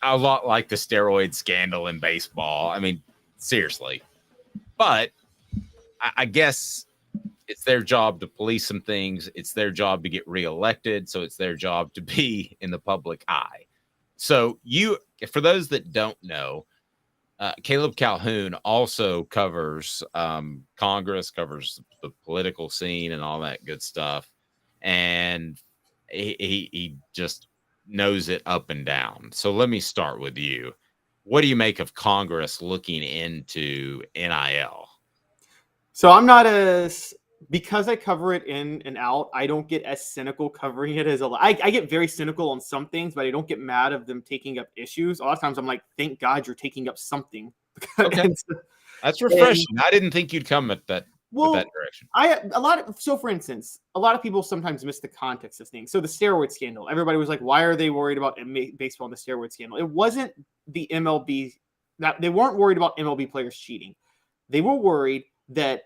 a lot like the steroid scandal in baseball. I mean, seriously. But I guess it's their job to police some things. It's their job to get reelected. So it's their job to be in the public eye. So for those that don't know, Caleb Calhoun also covers Congress, covers the political scene and all that good stuff. And he just knows it up and down. So let me start with you. What do you make of Congress looking into NIL? So I'm not because I cover it in and out, I don't get as cynical covering it as I get very cynical on some things, but I don't get mad of them taking up issues. A lot of times I'm like, thank God you're taking up something. Okay. That's refreshing. I didn't think you'd come at that direction. So for instance, a lot of people sometimes miss the context of things. So the steroid scandal, everybody was like, why are they worried about baseball and the steroid scandal? It wasn't the MLB that they weren't worried about MLB players cheating. They were worried that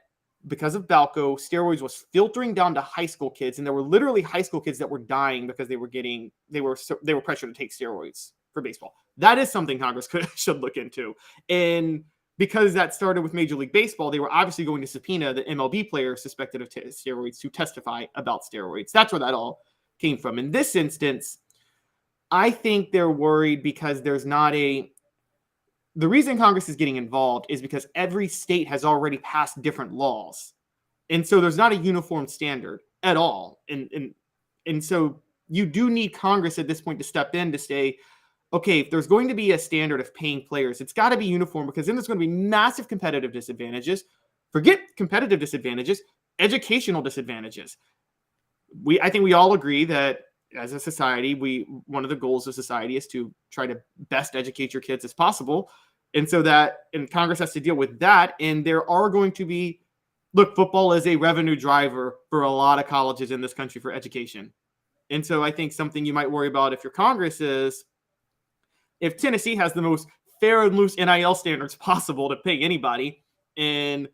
because of Balco, steroids was filtering down to high school kids, and there were literally high school kids that were dying because they were pressured to take steroids for baseball. That is something Congress should look into. And because that started with Major League Baseball, they were obviously going to subpoena the MLB players suspected of steroids to testify about steroids. That's where that all came from. In this instance, I think they're worried because there's not the reason Congress is getting involved is because every state has already passed different laws. And so there's not a uniform standard at all. And so you do need Congress at this point to step in to say, okay, if there's going to be a standard of paying players, it's got to be uniform, because then there's going to be massive competitive disadvantages. Forget competitive disadvantages, educational disadvantages. I think we all agree that as a society, one of the goals of society is to try to best educate your kids as possible. And Congress has to deal with that. And there are going to be, football is a revenue driver for a lot of colleges in this country for education. And so I think something you might worry about if your Congress is, if Tennessee has the most fair and loose NIL standards possible to pay anybody, and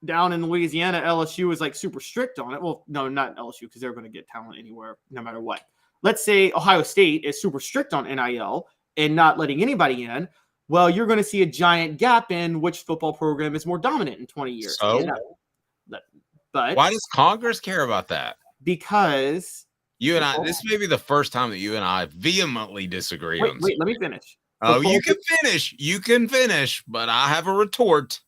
down in Louisiana, LSU is like super strict on it. Well, no, not LSU, because they're going to get talent anywhere, no matter what. Let's say Ohio State is super strict on NIL and not letting anybody in. Well, you're going to see a giant gap in which football program is more dominant in 20 years. So, but why does Congress care about that? Because you and I, this may be the first time that you and I vehemently disagree on Wait, let me finish. Oh, you can finish. You can finish, but I have a retort.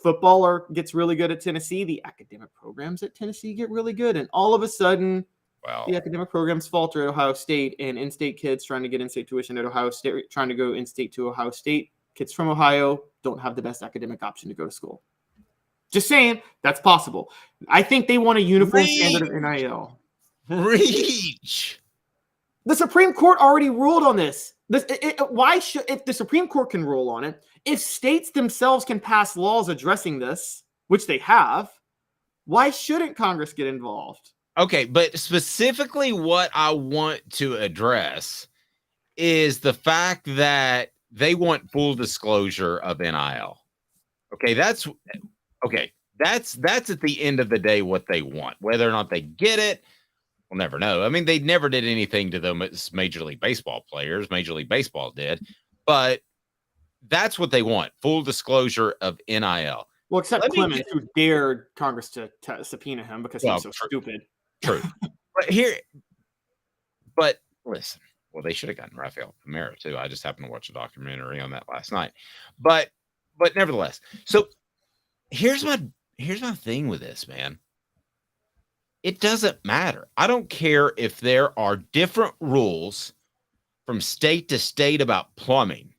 Football gets really good at Tennessee. The academic programs at Tennessee get really good. And all of a sudden, the academic programs falter at Ohio State, and in-state kids trying to get in-state tuition at Ohio State, trying to go in-state to Ohio State. Kids from Ohio don't have the best academic option to go to school. Just saying, that's possible. I think they want a uniform standard of NIL. Reach. The Supreme Court already ruled on this. If the Supreme Court can rule on it, if states themselves can pass laws addressing this, which they have, why shouldn't Congress get involved? Okay, but specifically what I want to address is the fact that they want full disclosure of NIL. Okay, that's at the end of the day what they want. Whether or not they get it, we'll never know. I mean, they never did anything to them as Major League Baseball players. Major League Baseball did, but that's what they want: full disclosure of NIL. Well, except Clemens, who dared Congress to subpoena him because he was so stupid. True, but listen. Well, they should have gotten Rafael Palmeiro too. I just happened to watch a documentary on that last night. But nevertheless, so here's my thing with this, man. It doesn't matter. I don't care if there are different rules from state to state about plumbing.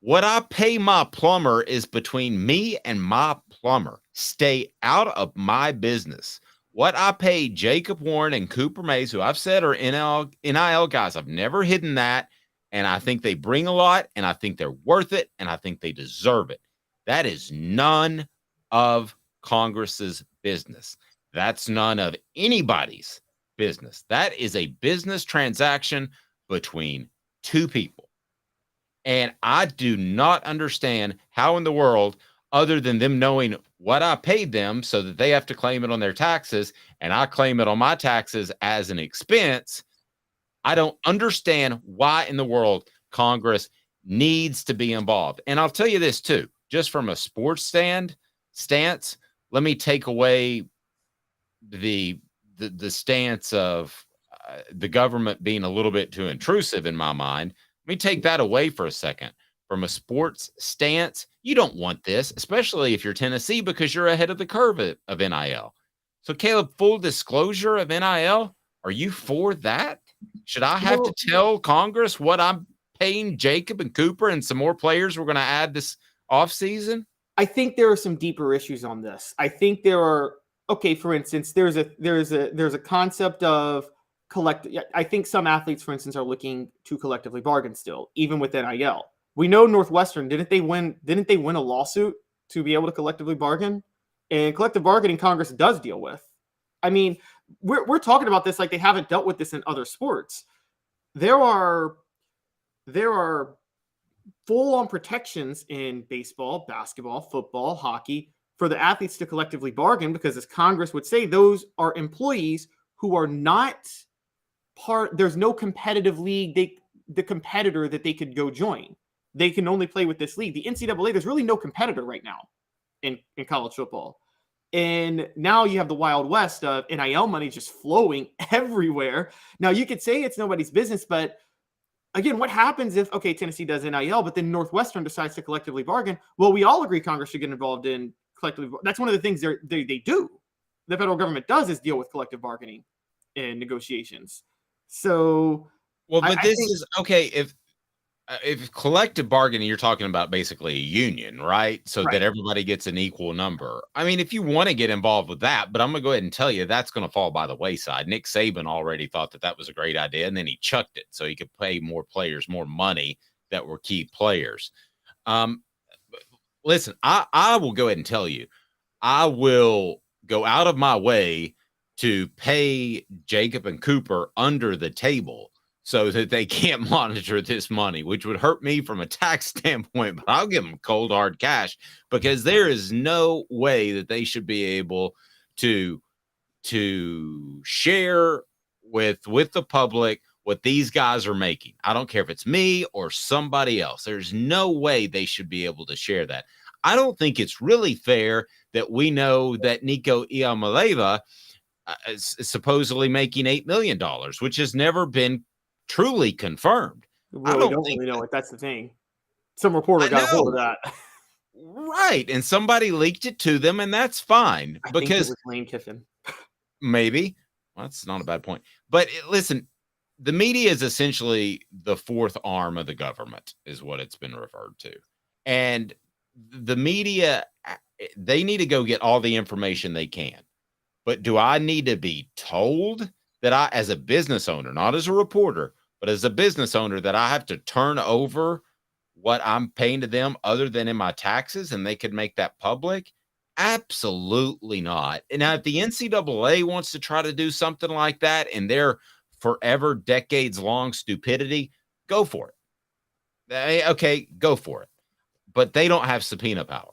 What I pay my plumber is between me and my plumber. Stay out of my business. What I pay Jacob Warren and Cooper Mays, who I've said are NIL guys, I've never hidden that. And I think they bring a lot, and I think they're worth it, and I think they deserve it. That is none of Congress's business. That's none of anybody's business. That is a business transaction between two people. And I do not understand how in the world, other than them knowing what I paid them so that they have to claim it on their taxes and I claim it on my taxes as an expense, I don't understand why in the world Congress needs to be involved. And I'll tell you this too, just from a sports stance, let me take away the stance of the government being a little bit too intrusive in my mind. Let me take that away for a second. From a sports stance, you don't want this, especially if you're Tennessee, because you're ahead of the curve of NIL. So, Caleb, full disclosure of NIL, are you for that? Should I have to tell Congress what I'm paying Jacob and Cooper and some more players we're going to add this offseason? I think there are some deeper issues on this. I think there are, for instance, there's a concept of collective. I think some athletes, for instance, are looking to collectively bargain still, even with NIL. We know Northwestern, didn't they win a lawsuit to be able to collectively bargain? And collective bargaining Congress does deal with. I mean, we're talking about this like they haven't dealt with this in other sports. There are full-on protections in baseball, basketball, football, hockey for the athletes to collectively bargain because, as Congress would say, those are employees who are not there's no competitive league, the competitor that they could go join. They can only play with this league. The NCAA, there's really no competitor right now in college football. And now you have the Wild West of NIL money just flowing everywhere. Now, you could say it's nobody's business, but again, what happens if, Tennessee does NIL, but then Northwestern decides to collectively bargain? Well, we all agree Congress should get involved in collectively. That's one of the things they do. The federal government does is deal with collective bargaining and negotiations. So, well, but if collective bargaining, you're talking about basically a union, right? So that everybody gets an equal number. I mean, if you want to get involved with that, but I'm going to go ahead and tell you that's going to fall by the wayside. Nick Saban already thought that was a great idea, and then he chucked it so he could pay more players more money that were key players. Listen, I will go ahead and tell you, I will go out of my way to pay Jacob and Cooper under the table so that they can't monitor this money, which would hurt me from a tax standpoint, but I'll give them cold, hard cash because there is no way that they should be able to share with the public what these guys are making. I don't care if it's me or somebody else. There's no way they should be able to share that. I don't think it's really fair that we know that Nico Iamaleava is supposedly making $8 million, which has never been truly confirmed. Well, we don't really know it. That's the thing. Some reporter got a hold of that. Right. And somebody leaked it to them, and that's fine. I think it Because was Lane Kiffin. maybe. Well, that's not a bad point. But listen, the media is essentially the fourth arm of the government, is what it's been referred to. And the media, they need to go get all the information they can. But do I need to be told that I, as a business owner, not as a reporter, but as a business owner, that I have to turn over what I'm paying to them other than in my taxes, and they could make that public? Absolutely not. And now if the NCAA wants to try to do something like that in their forever decades long stupidity, go for it. Okay, go for it. But they don't have subpoena power.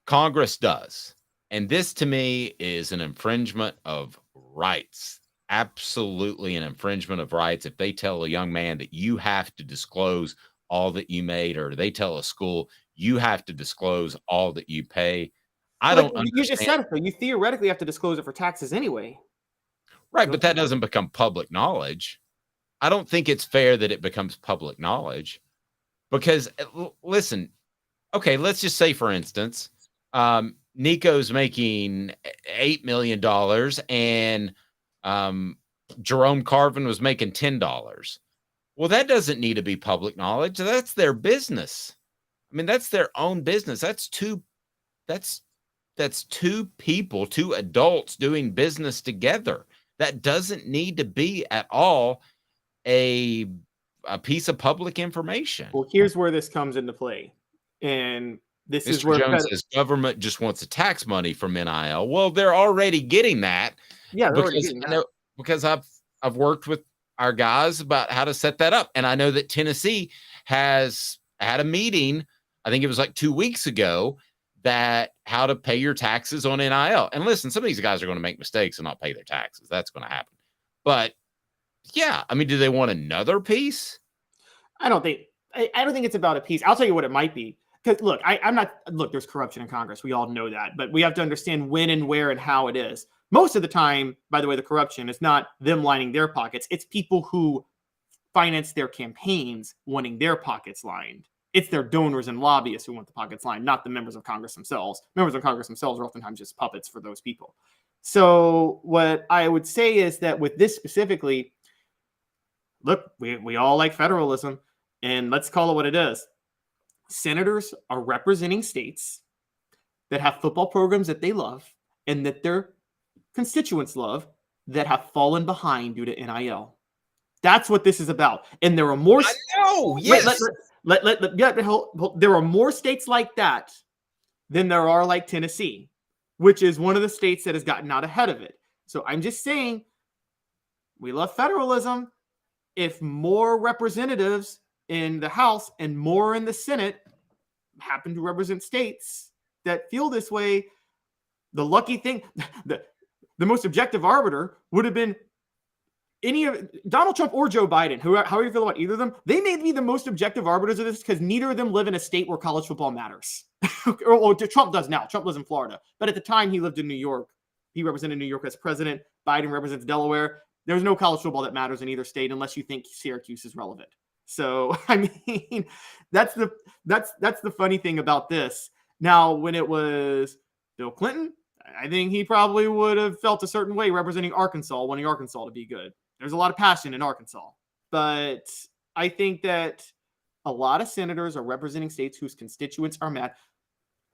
Congress does. And this to me is an infringement of rights. Absolutely an infringement of rights. If they tell a young man that you have to disclose all that you made, or they tell a school you have to disclose all that you pay, I don't understand. You just said it, though. You theoretically have to disclose it for taxes anyway. Right, but that doesn't become public knowledge. I don't think it's fair that it becomes public knowledge because, listen, okay, let's just say, for instance, Nico's making $8 million and Jerome Carvin was making $10. Well, that doesn't need to be public knowledge. That's their business. I mean, that's their own business. That's two people, two adults doing business together. That doesn't need to be at all a piece of public information. Well, here's where this comes into play. And this is Mr. where Jones says government just wants the tax money from NIL. Well, they're already getting that. Yeah, they're already getting that. Because I've worked with our guys about how to set that up. And I know that Tennessee has had a meeting, I think it was like 2 weeks ago, that how to pay your taxes on NIL. And listen, some of these guys are going to make mistakes and not pay their taxes. That's going to happen. But yeah, I mean, do they want another piece? I don't think it's about a piece. I'll tell you what it might be. Because look, there's corruption in Congress. We all know that, but we have to understand when and where and how it is. Most of the time, by the way, the corruption is not them lining their pockets. It's people who finance their campaigns wanting their pockets lined. It's their donors and lobbyists who want the pockets lined, not the members of Congress themselves. Members of Congress themselves are oftentimes just puppets for those people. So what I would say is that with this specifically, look, we all like federalism, and let's call it what it is. Senators are representing states that have football programs that they love and that their constituents love that have fallen behind due to NIL. That's what this is about. And there are more. I know. Yes. There are more states like that than there are like Tennessee, which is one of the states that has gotten out ahead of it. So I'm just saying, we love federalism. If more representatives in the House and more in the Senate happen to represent states that feel this way, the lucky thing, the most objective arbiter would have been any of Donald Trump or Joe Biden, however you feel about either of them. They may be the most objective arbiters of this because neither of them live in a state where college football matters. or Trump does now. Trump lives in Florida. But at the time he lived in New York, he represented New York as president. Biden represents Delaware. There's no college football that matters in either state unless you think Syracuse is relevant. So, I mean, that's the funny thing about this. Now, when it was Bill Clinton, I think he probably would have felt a certain way representing Arkansas, wanting Arkansas to be good. There's a lot of passion in Arkansas. But I think that a lot of senators are representing states whose constituents are mad.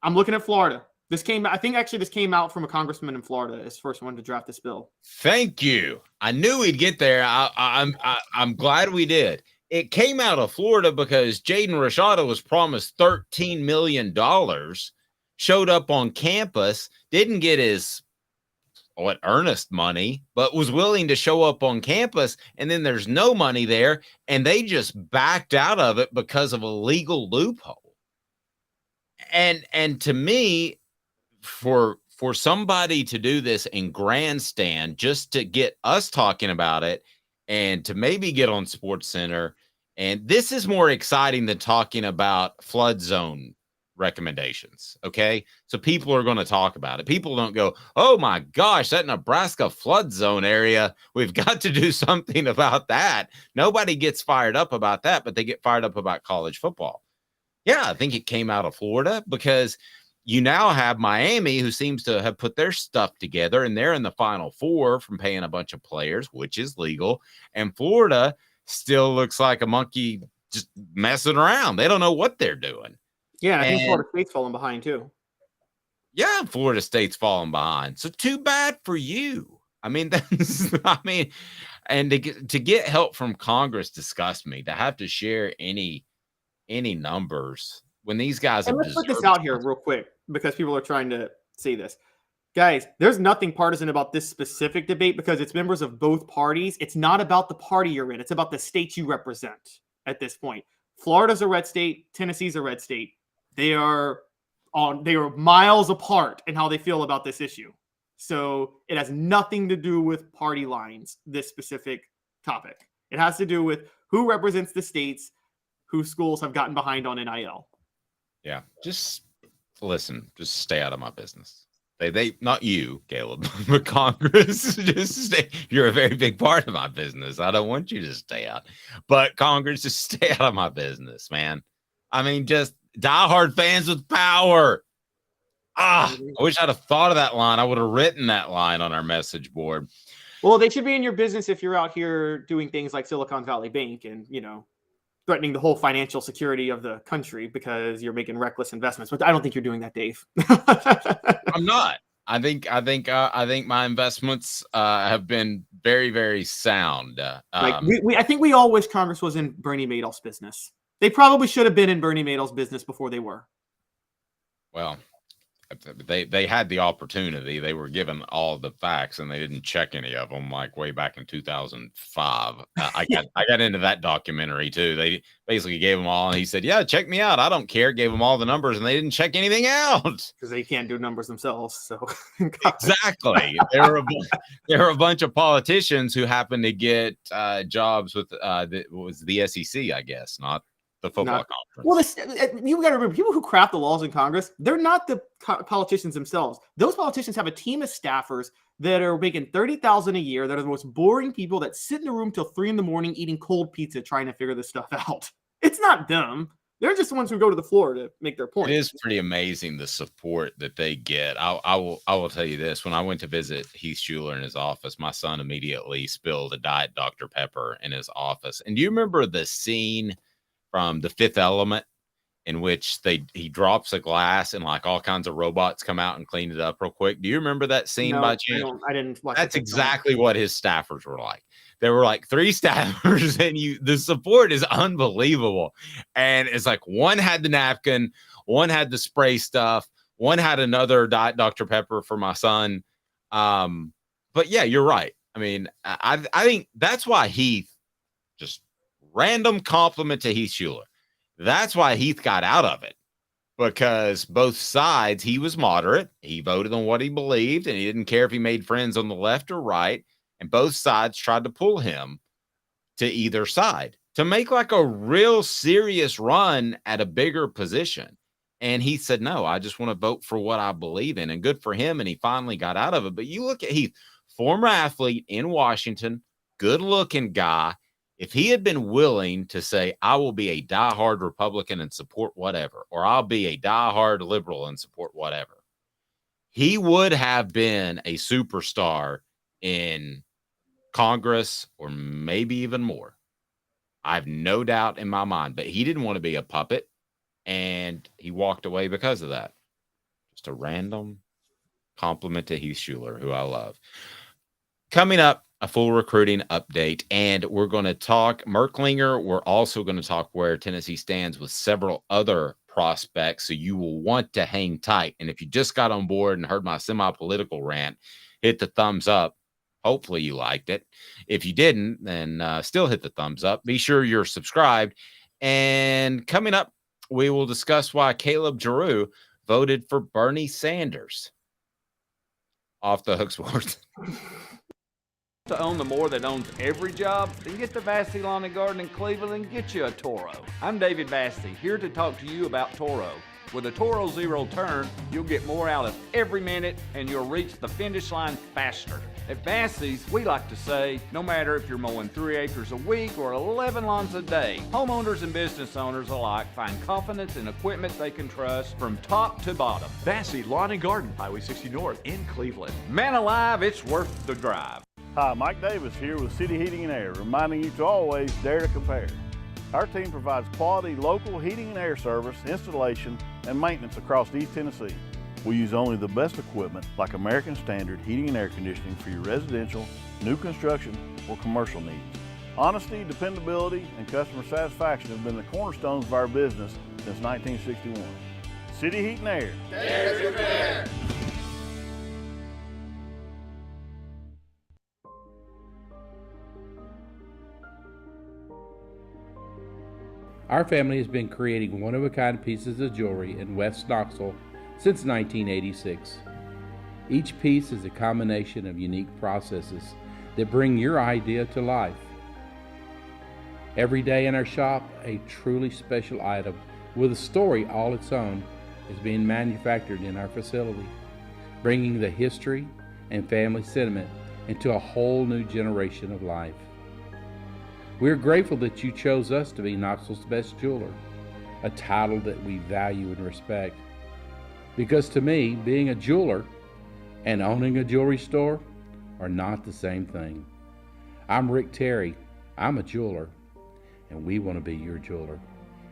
I'm looking at Florida. This came out from a congressman in Florida as first one to draft this bill. Thank you. I knew we'd get there. I'm glad we did. It came out of Florida because Jaden Rashada was promised $13 million, showed up on campus, didn't get his earnest money, but was willing to show up on campus, and then there's no money there, and they just backed out of it because of a legal loophole. And to me, for somebody to do this in grandstand just to get us talking about it and to maybe get on SportsCenter, and this is more exciting than talking about flood zone recommendations. Okay. So people are going to talk about it. People don't go, oh my gosh, that Nebraska flood zone area, we've got to do something about that. Nobody gets fired up about that, but they get fired up about college football. Yeah, I think it came out of Florida because you now have Miami, who seems to have put their stuff together, and they're in the Final Four from paying a bunch of players, which is legal. And Florida still looks like a monkey just messing around. They don't know what they're doing. Yeah, I think Florida State's falling behind too. Yeah, Florida State's falling behind. So too bad for you. I mean, and to get help from Congress disgusts me. To have to share any numbers when these guys And have let's put this out here real quick because people are trying to see this. Guys, there's nothing partisan about this specific debate because it's members of both parties. It's not about the party you're in. It's about the state you represent at this point. Florida's a red state. Tennessee's a red state. They are miles apart in how they feel about this issue. So it has nothing to do with party lines, this specific topic. It has to do with who represents the states whose schools have gotten behind on NIL. Yeah, just listen, just stay out of my business. They not you, Caleb, but Congress. Just stay. You're a very big part of my business. I don't want you to stay out, but Congress, just stay out of my business, man. I mean, just diehard fans with power. I wish I'd have thought of that line. I would have written that line on our message board. Well, they should be in your business if you're out here doing things like Silicon Valley Bank and, threatening the whole financial security of the country because you're making reckless investments. But I don't think you're doing that, Dave. I'm not. I think my investments have been very, very sound. I think we all wish Congress was in Bernie Madoff's business. They probably should have been in Bernie Madoff's business before they were. Well, they had the opportunity. They were given all the facts and they didn't check any of them, like way back in 2005. I got into that documentary too. They basically gave them all and he said, yeah, check me out. I don't care. Gave them all the numbers and they didn't check anything out. Because they can't do numbers themselves. So exactly. There were a bunch of politicians who happened to get jobs with the SEC, I guess, not the football conference. Well, you got to remember, people who craft the laws in Congress, they're not the politicians themselves. Those politicians have a team of staffers that are making $30,000 a year. That are the most boring people that sit in the room till 3 a.m. eating cold pizza, trying to figure this stuff out. It's not them. They're just the ones who go to the floor to make their point. It is pretty amazing the support that they get. I will tell you this: when I went to visit Heath Schuler in his office, my son immediately spilled a Diet Dr. Pepper in his office. And do you remember the scene from The Fifth Element in which he drops a glass and like all kinds of robots come out and clean it up real quick? Do you remember that scene by chance? I didn't watch. That's exactly what his staffers were like. There were like 3 staffers and the support is unbelievable. And it's like one had the napkin, one had the spray stuff, one had another Diet Dr. Pepper for my son. But yeah, you're right. I mean, I think that's why Heath just random compliment to Heath Schuler. That's why Heath got out of it, because both sides, he was moderate. He voted on what he believed, and he didn't care if he made friends on the left or right. And both sides tried to pull him to either side to make like a real serious run at a bigger position. And he said, no, I just want to vote for what I believe in. And good for him. And he finally got out of it. But you look at Heath, former athlete in Washington, good looking guy. If he had been willing to say, I will be a diehard Republican and support whatever, or I'll be a diehard liberal and support whatever, he would have been a superstar in Congress or maybe even more. I have no doubt in my mind, but he didn't want to be a puppet and he walked away because of that. Just a random compliment to Heath Schuler, who I love. Coming up, a full recruiting update, and we're going to talk Merklinger. We're also going to talk where Tennessee stands with several other prospects, so you will want to hang tight. And if you just got on board and heard my semi-political rant, hit the thumbs up. Hopefully you liked it. If you didn't, then still hit the thumbs up. Be sure you're subscribed. And coming up, we will discuss why Caleb Giroux voted for Bernie Sanders. Off the Hook Sports. To own the more that owns every job, then get to Vassey Lawn and Garden in Cleveland and get you a Toro. I'm David Vassey, here to talk to you about Toro. With a Toro Zero turn, you'll get more out of every minute and you'll reach the finish line faster. At Bassey's, we like to say, no matter if you're mowing 3 acres a week or 11 lawns a day, homeowners and business owners alike find confidence in equipment they can trust from top to bottom. Bassey Lawn and Garden, Highway 60 North in Cleveland. Man alive, it's worth the drive. Hi, Mike Davis here with City Heating and Air, reminding you to always dare to compare. Our team provides quality local heating and air service, installation, and maintenance across East Tennessee. We use only the best equipment like American Standard heating and air conditioning for your residential, new construction, or commercial needs. Honesty, dependability, and customer satisfaction have been the cornerstones of our business since 1961. City Heat and Air. Dare to compare. Our family has been creating one-of-a-kind pieces of jewelry in West Knoxville since 1986. Each piece is a combination of unique processes that bring your idea to life. Every day in our shop, a truly special item with a story all its own is being manufactured in our facility, bringing the history and family sentiment into a whole new generation of life. We are grateful that you chose us to be Knoxville's best jeweler, a title that we value and respect. Because to me, being a jeweler and owning a jewelry store are not the same thing. I'm Rick Terry, I'm a jeweler, and we want to be your jeweler.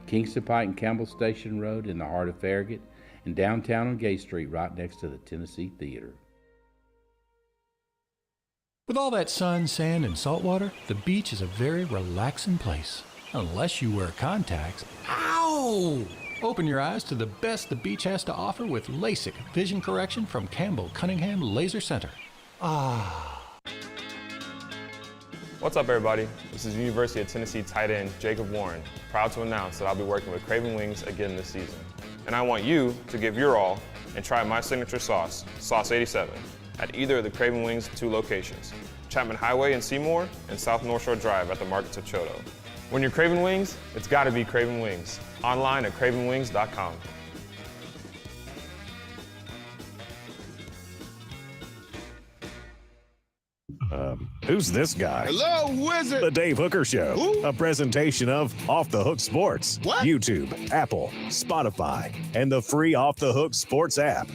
Kingston Pike and Campbell Station Road in the heart of Farragut, and downtown on Gay Street right next to the Tennessee Theater. With all that sun, sand, and salt water, the beach is a very relaxing place. Unless you wear contacts. Ow! Open your eyes to the best the beach has to offer with LASIK vision correction from Campbell Cunningham Laser Center. Ah. What's up, everybody? This is University of Tennessee tight end Jacob Warren, proud to announce that I'll be working with Craven Wings again this season. And I want you to give your all and try my signature sauce, Sauce 87, at either of the Craven Wings 2 locations, Chapman Highway in Seymour and South North Shore Drive at the Markets of Choto. When you're craving wings, it's gotta be Craven Wings. Online at cravenwings.com. Who's this guy? Hello, wizard. The Dave Hooker Show, a presentation of Off the Hook Sports, YouTube, Apple, Spotify, and the free Off the Hook Sports app.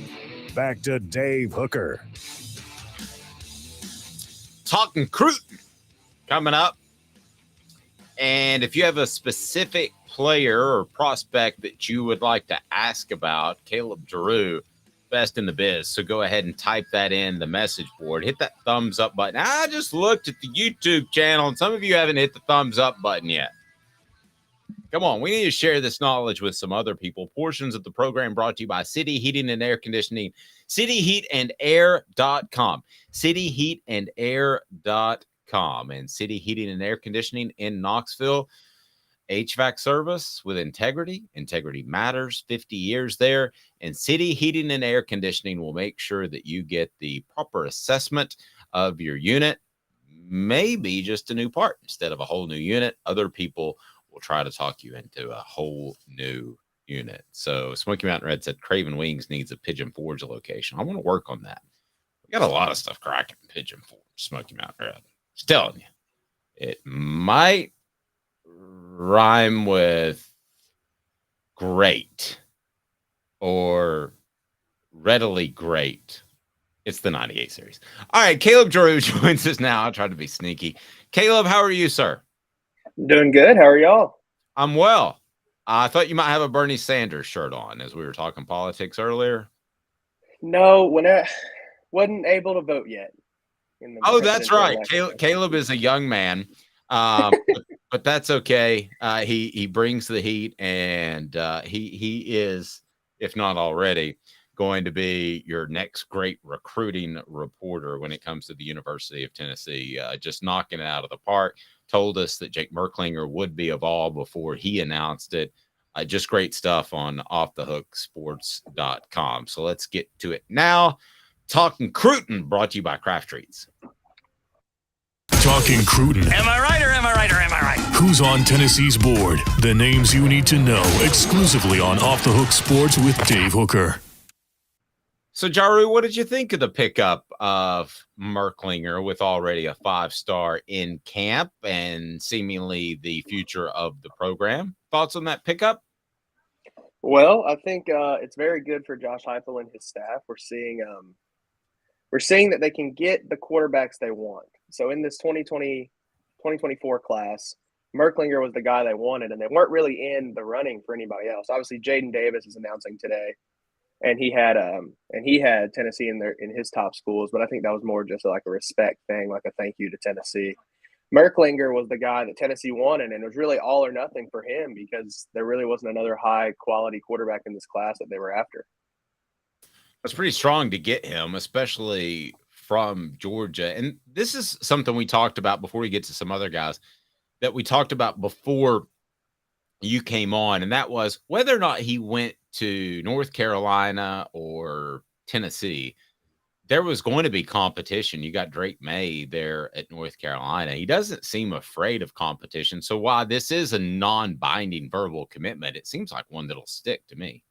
Back to Dave Hooker. Talking Cruton coming up. And if you have a specific player or prospect that you would like to ask about, Caleb Giroux, best in the biz. So go ahead and type that in the message board. Hit that thumbs up button. I just looked at the YouTube channel, and some of you haven't hit the thumbs up button yet. Come on, we need to share this knowledge with some other people. Portions of the program brought to you by City Heating and Air Conditioning, cityheatandair.com, cityheatandair.com, and City Heating and Air Conditioning in Knoxville. HVAC service with integrity. Integrity matters. 50 years there. And City Heating and Air Conditioning will make sure that you get the proper assessment of your unit. Maybe just a new part instead of a whole new unit. Other people will try to talk you into a whole new unit. So Smoky Mountain Red said Craven Wings needs a Pigeon Forge location. I want to work on that. We got a lot of stuff cracking Pigeon Forge, Smoky Mountain Red. Just telling you. It might rhyme with great or readily great. It's the 98 series. All right, Caleb Giroux joins us now. I tried to be sneaky. Caleb, how are you, sir? Doing good. How are y'all? I'm well. I thought you might have a Bernie Sanders shirt on as we were talking politics earlier. No, when I wasn't able to vote yet. Oh, that's right. Caleb is a young man. But that's okay. He brings the heat, and he is, if not already, going to be your next great recruiting reporter when it comes to the University of Tennessee. Just knocking it out of the park. Told us that Jake Merklinger would be a Vol before he announced it. Just great stuff on offthehooksports.com. So let's get to it now. Talking Cruton, brought to you by Craft Treats. Talking Cruton. Am I right or am I right or am I right? Who's on Tennessee's board? The names you need to know exclusively on Off the Hook Sports with Dave Hooker. So, Jaru, what did you think of the pickup of Merklinger with already a 5-star in camp and seemingly the future of the program? Thoughts on that pickup? Well, I think it's very good for Josh Heupel and his staff. We're seeing that they can get the quarterbacks they want. So in this 2024 class, Merklinger was the guy they wanted, and they weren't really in the running for anybody else. Obviously, Jaden Davis is announcing today, and he had Tennessee in his top schools, but I think that was more just like a respect thing, like a thank you to Tennessee. Merklinger was the guy that Tennessee wanted, and it was really all or nothing for him because there really wasn't another high-quality quarterback in this class that they were after. It's pretty strong to get him, especially from Georgia. And this is something we talked about before we get to some other guys that we talked about before you came on, and that was whether or not he went to North Carolina or Tennessee, there was going to be competition. You got Drake May there at North Carolina. He doesn't seem afraid of competition. So while this is a non-binding verbal commitment, it seems like one that'll stick to me.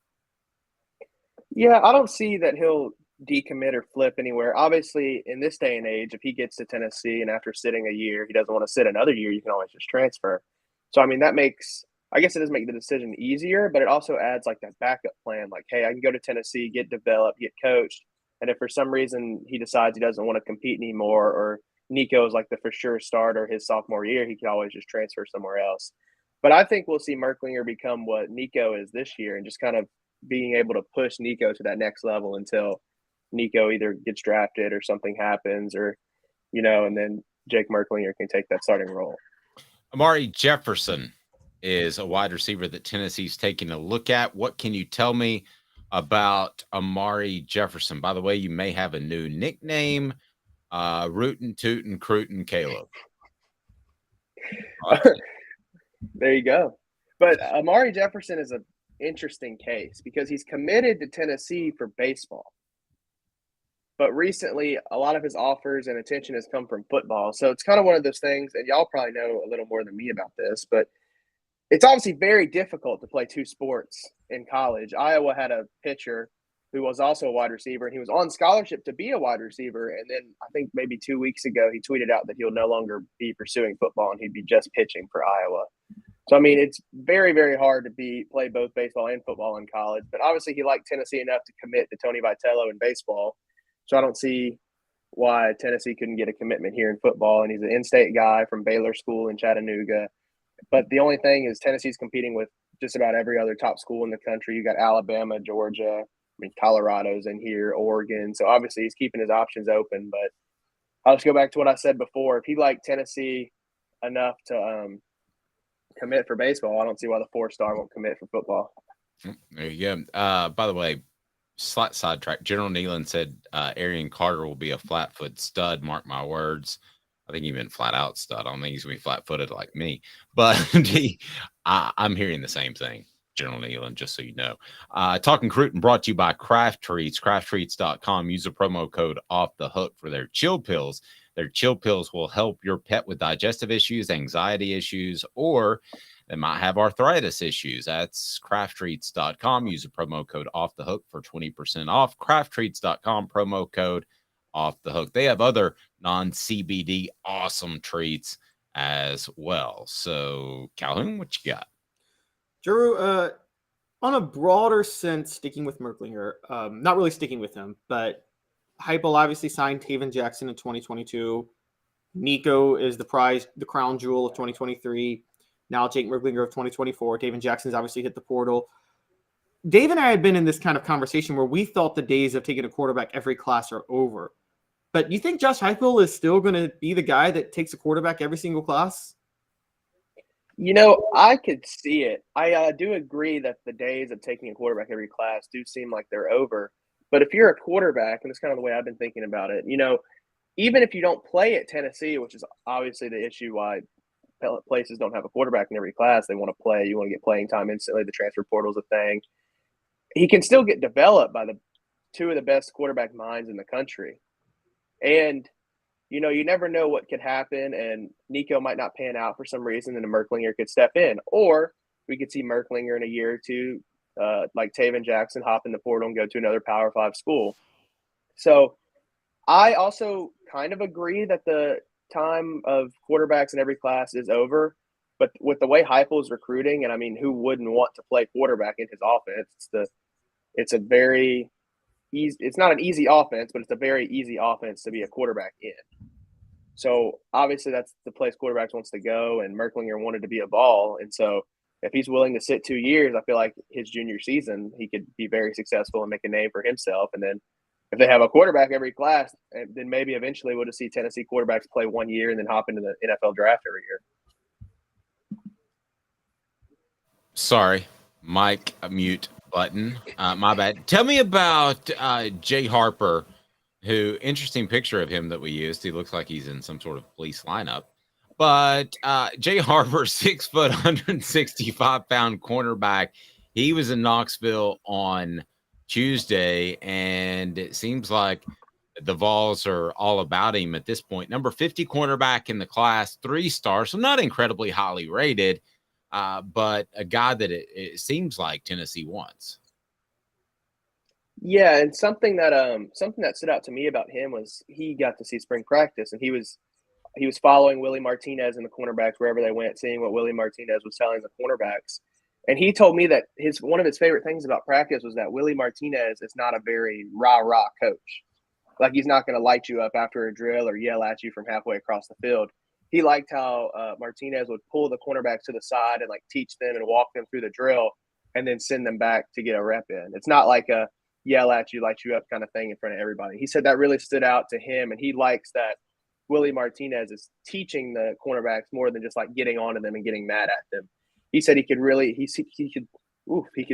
Yeah, I don't see that he'll decommit or flip anywhere. Obviously, in this day and age, if he gets to Tennessee and after sitting a year, he doesn't want to sit another year, you can always just transfer. So, I mean, I guess it does make the decision easier, but it also adds like that backup plan. Like, hey, I can go to Tennessee, get developed, get coached. And if for some reason he decides he doesn't want to compete anymore, or Nico is like the for sure starter his sophomore year, he can always just transfer somewhere else. But I think we'll see Merklinger become what Nico is this year and just kind of being able to push Nico to that next level until Nico either gets drafted or something happens, or, and then Jake Merklinger can take that starting role. Amari Jefferson is a wide receiver that Tennessee's taking a look at. What can you tell me about Amari Jefferson? By the way, you may have a new nickname, Rootin' Tootin' Crutin' Caleb. There you go. But Amari Jefferson is an interesting case because he's committed to Tennessee for baseball. But recently, a lot of his offers and attention has come from football. So it's kind of one of those things, and y'all probably know a little more than me about this, but it's obviously very difficult to play two sports in college. Iowa had a pitcher who was also a wide receiver, and he was on scholarship to be a wide receiver. And then I think maybe 2 weeks ago, he tweeted out that he'll no longer be pursuing football and he'd be just pitching for Iowa. So, I mean, it's very, very hard to play both baseball and football in college. But obviously he liked Tennessee enough to commit to Tony Vitello in baseball. So I don't see why Tennessee couldn't get a commitment here in football. And he's an in-state guy from Baylor School in Chattanooga. But the only thing is Tennessee's competing with just about every other top school in the country. You got Alabama, Georgia, Colorado's in here, Oregon. So obviously he's keeping his options open. But I'll just go back to what I said before. If he liked Tennessee enough to commit for baseball, I don't see why the 4-star won't commit for football. There you go. By the way, slight sidetrack. General Nealon said Arian Carter will be a flat-foot stud. Mark my words. I think he meant flat-out stud. I don't think he's going to be flat-footed like me. But I'm hearing the same thing, General Nealon, just so you know. Talking Cruton brought to you by Craft Treats, crafttreats.com. Use the promo code Off the Hook for their chill pills. Their chill pills will help your pet with digestive issues, anxiety issues, or they might have arthritis issues. That's crafttreats.com. Use the promo code Off the Hook for 20% off. Crafttreats.com, promo code Off the Hook. They have other non-CBD awesome treats as well. So, Calhoun, what you got? Drew, on a broader sense, sticking with Merklinger, not really sticking with him, but Heupel obviously signed Taven Jackson in 2022. Nico is the crown jewel of 2023. Now Jake Merklinger of 2024. Taven Jackson's obviously hit the portal. Dave and I had been in this kind of conversation where we thought the days of taking a quarterback every class are over. But you think Josh Heupel is still going to be the guy that takes a quarterback every single class? I could see it. I do agree that the days of taking a quarterback every class do seem like they're over. But if you're a quarterback, and it's kind of the way I've been thinking about it, even if you don't play at Tennessee, which is obviously the issue why places don't have a quarterback in every class, they want to play. You want to get playing time instantly. The transfer portal is a thing. He can still get developed by the two of the best quarterback minds in the country. And you never know what could happen, and Nico might not pan out for some reason, and a Merklinger could step in. Or we could see Merklinger in a year or two, like Taven Jackson, hop in the portal and go to another Power 5 school. So I also kind of agree that the time of quarterbacks in every class is over. But with the way Heupel is recruiting, and I mean, who wouldn't want to play quarterback in his offense? It's a very easy. It's not an easy offense, but it's a very easy offense to be a quarterback in. So obviously, that's the place quarterbacks wants to go, and Merklinger wanted to be a Vol, and so if he's willing to sit 2 years, I feel like his junior season he could be very successful and make a name for himself. And then if they have a quarterback every class, then maybe eventually we'll just see Tennessee quarterbacks play 1 year and then hop into the NFL draft every year. Sorry, mic mute button. My bad. Tell me about Jay Harper, who, interesting picture of him that we used. He looks like he's in some sort of police lineup. But Jay Harper, 6 foot, 165-pound cornerback. He was in Knoxville on Tuesday, and it seems like the Vols are all about him at this point. Number 50 cornerback in the class, 3-star, so not incredibly highly rated. But a guy that it seems like Tennessee wants. Yeah, and something that stood out to me about him was he got to see spring practice, and he was following Willie Martinez and the cornerbacks wherever they went, seeing what Willie Martinez was telling the cornerbacks. And he told me that one of his favorite things about practice was that Willie Martinez is not a very rah-rah coach. Like, he's not going to light you up after a drill or yell at you from halfway across the field. He liked how Martinez would pull the cornerbacks to the side and, like, teach them and walk them through the drill and then send them back to get a rep in. It's not like a yell at you, light you up kind of thing in front of everybody. He said that really stood out to him, and he likes that Willie Martinez is teaching the cornerbacks more than just, like, getting onto them and getting mad at them. He said he could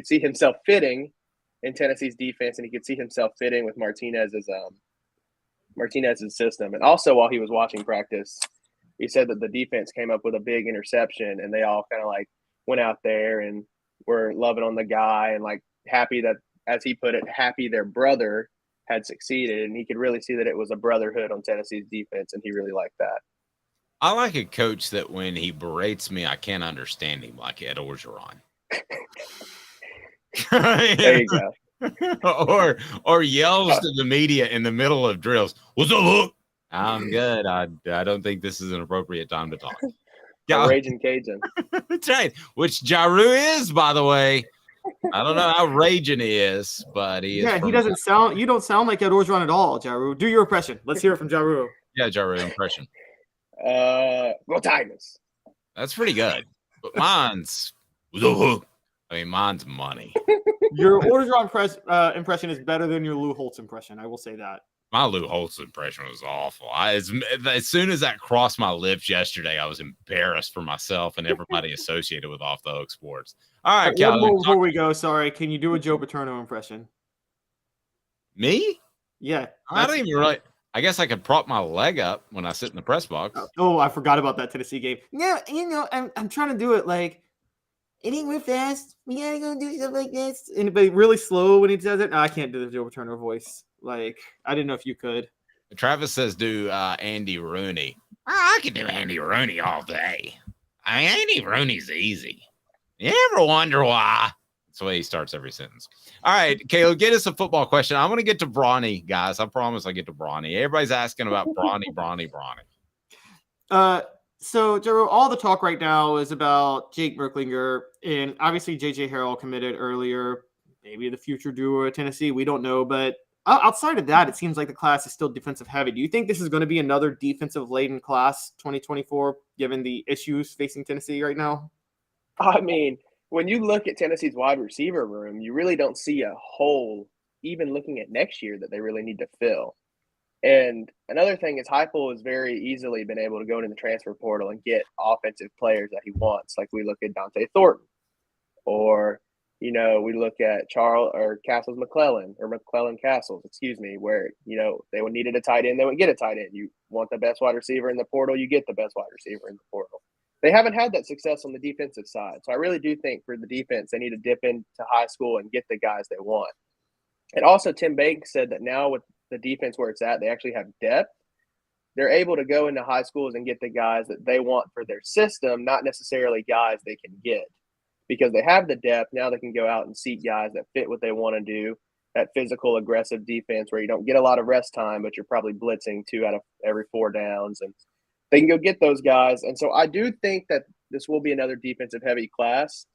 see himself fitting in Tennessee's defense, and he could see himself fitting with Martinez's system. And also, while he was watching practice, he said that the defense came up with a big interception, and they all kind of, like, went out there and were loving on the guy and, like, happy that, as he put it, happy their brother had succeeded. And he could really see that it was a brotherhood on Tennessee's defense, and he really liked that. I like a coach that when he berates me, I can't understand him, like Ed Orgeron. There you go. or yells to the media in the middle of drills. What's up, Hook? I'm good. I don't think this is an appropriate time to talk. Yeah, Raging Cajun. That's right. Which Jaru is, by the way. I don't know how raging he is, but he is. Yeah, he doesn't sound. You don't sound like Ed Orgeron at all, Jaru. Do your impression. Let's hear it from Jaru. Yeah, Jaru impression. Go Tigers. That's pretty good. But mine's money. Your Orgeron impression is better than your Lou Holtz impression. I will say that. My Lou Holtz impression was awful. As soon as that crossed my lips yesterday, I was embarrassed for myself and everybody associated with Off the Hook Sports. All right, Calhoun. Before we go, sorry, can you do a Joe Paterno impression? Me? Yeah. I don't even really. I guess I could prop my leg up when I sit in the press box. Oh, I forgot about that Tennessee game. Yeah, I'm trying to do it like, it ain't real fast. We gotta go do stuff like this. But really slow when he does it. No, I can't do the Joe Paterno voice. Like, I didn't know if you could. Travis says do Andy Rooney. I could do Andy Rooney all day. I mean, Andy Rooney's easy. You ever wonder why? That's the way he starts every sentence. All right, Caleb, get us a football question. I'm going to get to Brawny, guys. I promise I'll get to Brawny. Everybody's asking about Brawny. So, Jero, all the talk right now is about Jake Merklinger, and obviously J.J. Harrell committed earlier. Maybe the future duo at Tennessee. We don't know, but outside of that, it seems like the class is still defensive heavy. Do you think this is going to be another defensive laden class 2024, given the issues facing Tennessee right now? I mean, when you look at Tennessee's wide receiver room, you really don't see a hole, even looking at next year, that they really need to fill. And another thing is Heupel has very easily been able to go into the transfer portal and get offensive players that he wants. Like, we look at Dante Thornton, or, we look at McClellan Castles, where, they would needed a tight end, they would get a tight end. You want the best wide receiver in the portal, you get the best wide receiver in the portal. They haven't had that success on the defensive side. So I really do think for the defense, they need to dip into high school and get the guys they want. And also, Tim Banks said that now with the defense where it's at, they actually have depth. they're able to go into high schools and get the guys that they want for their system, not necessarily guys they can get. Because they have the depth, now they can go out and seek guys that fit what they want to do, that physical, aggressive defense where you don't get a lot of rest time, but you're probably blitzing 2 out of every 4 downs. And they can go get those guys. And so I do think that this will be another defensive-heavy class.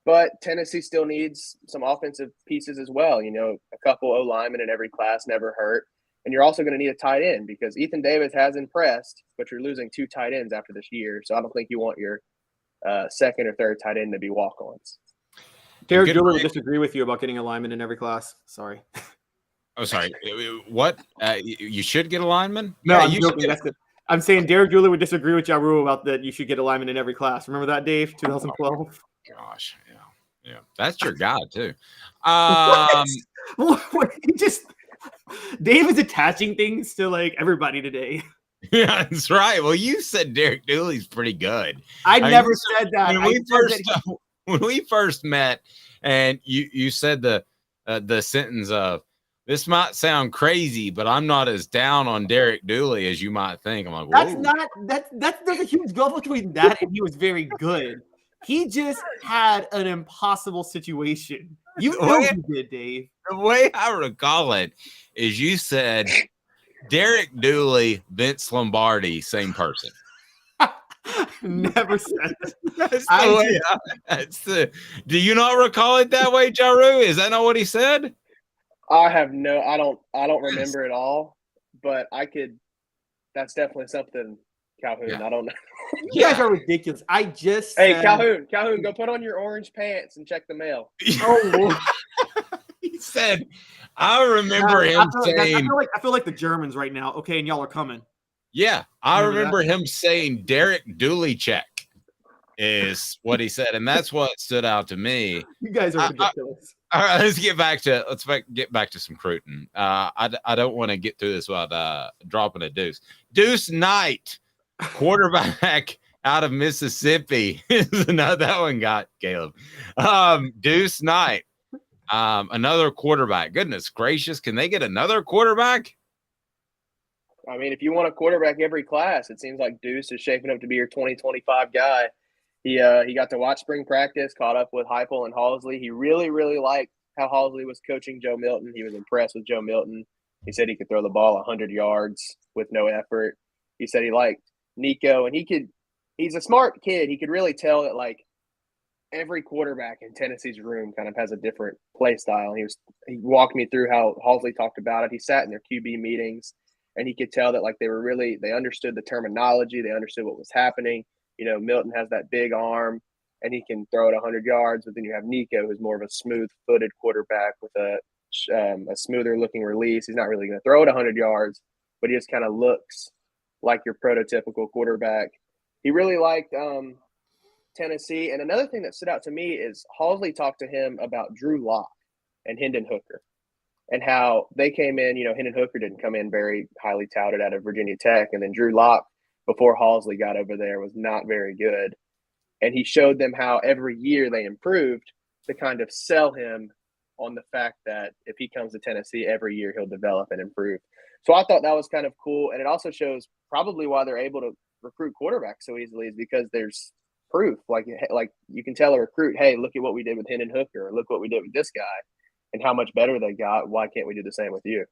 But Tennessee still needs some offensive pieces as well. You know, a couple O-linemen in every class never hurt. And you're also going to need a tight end because Ethan Davis has impressed, but you're losing 2 tight ends after this year. So I don't think you want your second or third tight end to be walk-ons. Derek Julie would disagree with you about getting a lineman in every class. Sorry. Oh, sorry. What? You should get a lineman? No, Yeah, I'm joking. I'm saying Derek Julie would disagree with Jaru about that you should get a lineman in every class. Remember that, Dave? 2012? Oh, gosh. Yeah. That's your guy, too. Dave is attaching things to like everybody today. Yeah, that's right. Well, you said Derek Dooley's pretty good. I never said that. When we first met, and you said the sentence of, "This might sound crazy, but I'm not as down on Derek Dooley as you might think." I'm like, there's a huge gulf between that and he was very good. He just had an impossible situation. You know he did, Dave. The way I recall it is you said Derek Dooley, Vince Lombardi, same person. Never said that. Do you not recall it that way, Jaru? Is that not what he said? I don't remember it all, but that's definitely something, Calhoun. Yeah. I don't know. You guys are ridiculous. Calhoun, go put on your orange pants and check the mail. Oh, Lord. He said, I remember him saying, I feel like the Germans right now. Okay, and y'all are coming. Yeah, I remember him saying Derek Dooley check is what he said, and that's what stood out to me. You guys are ridiculous. All right, let's get back to some recruiting. I don't want to get through this without dropping a deuce. Deuce Knight, quarterback out of Mississippi. That one got Caleb. Deuce Knight, another quarterback. Goodness gracious, can they get another quarterback? I mean, if you want a quarterback every class, it seems like Deuce is shaping up to be your 2025 guy. He got to watch spring practice, caught up with Heupel and Halsley. He really, really liked how Halsley was coaching Joe Milton. He was impressed with Joe Milton. He said he could throw the ball 100 yards with no effort. He said he liked Nico, and he's a smart kid. He could really tell that, like, every quarterback in Tennessee's room kind of has a different play style. He walked me through how Halsley talked about it. He sat in their QB meetings, and he could tell that, like, they understood the terminology. They understood what was happening. You know, Milton has that big arm, and he can throw it 100 yards. But then you have Nico, who's more of a smooth-footed quarterback with a smoother-looking release. He's not really going to throw it 100 yards, but he just kind of looks like your prototypical quarterback. He really liked Tennessee. And another thing that stood out to me is Halsley talked to him about Drew Lock and Hendon Hooker and how they came in. You know, Hendon Hooker didn't come in very highly touted out of Virginia Tech, and then Drew Lock, before Halsley got over there, was not very good. And he showed them how every year they improved to kind of sell him on the fact that if he comes to Tennessee every year, he'll develop and improve. So I thought that was kind of cool. And it also shows probably why they're able to recruit quarterbacks so easily is because there's proof. Like you can tell a recruit, hey, look at what we did with Hendon Hooker, or look what we did with this guy and how much better they got. Why can't we do the same with you?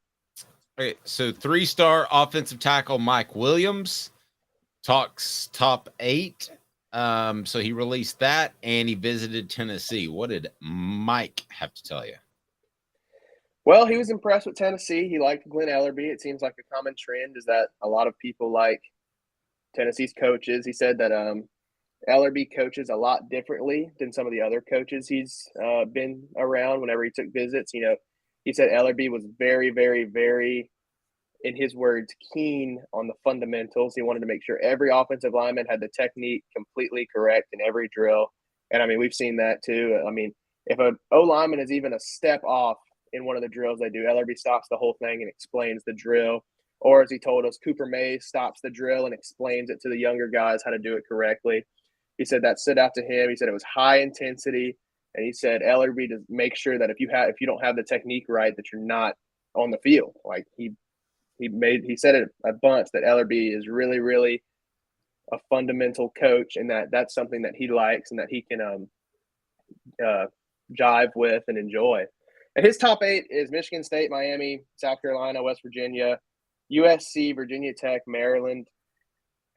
Okay, so 3-star offensive tackle Mike Williams talks top 8. So he released that, and he visited Tennessee. What did Mike have to tell you? Well, he was impressed with Tennessee. He liked Glenn Ellerbe. It seems like a common trend is that a lot of people like Tennessee's coaches. He said that Ellerbe coaches a lot differently than some of the other coaches he's been around whenever he took visits. You know, he said Ellerbe was very, very, very, in his words, keen on the fundamentals. He wanted to make sure every offensive lineman had the technique completely correct in every drill. And, I mean, we've seen that too. I mean, if an O-lineman is even a step off in one of the drills they do, Ellerbe stops the whole thing and explains the drill. Or as he told us, Cooper Mays stops the drill and explains it to the younger guys how to do it correctly. He said that stood out to him. He said it was high intensity. And he said Ellerbe to make sure that if you don't have the technique right, that you're not on the field. Like, he he said it a bunch that Ellerbe is really, really a fundamental coach, and that's something that he likes and that he can jive with and enjoy. And his top 8 is Michigan State, Miami, South Carolina, West Virginia, USC, Virginia Tech, Maryland.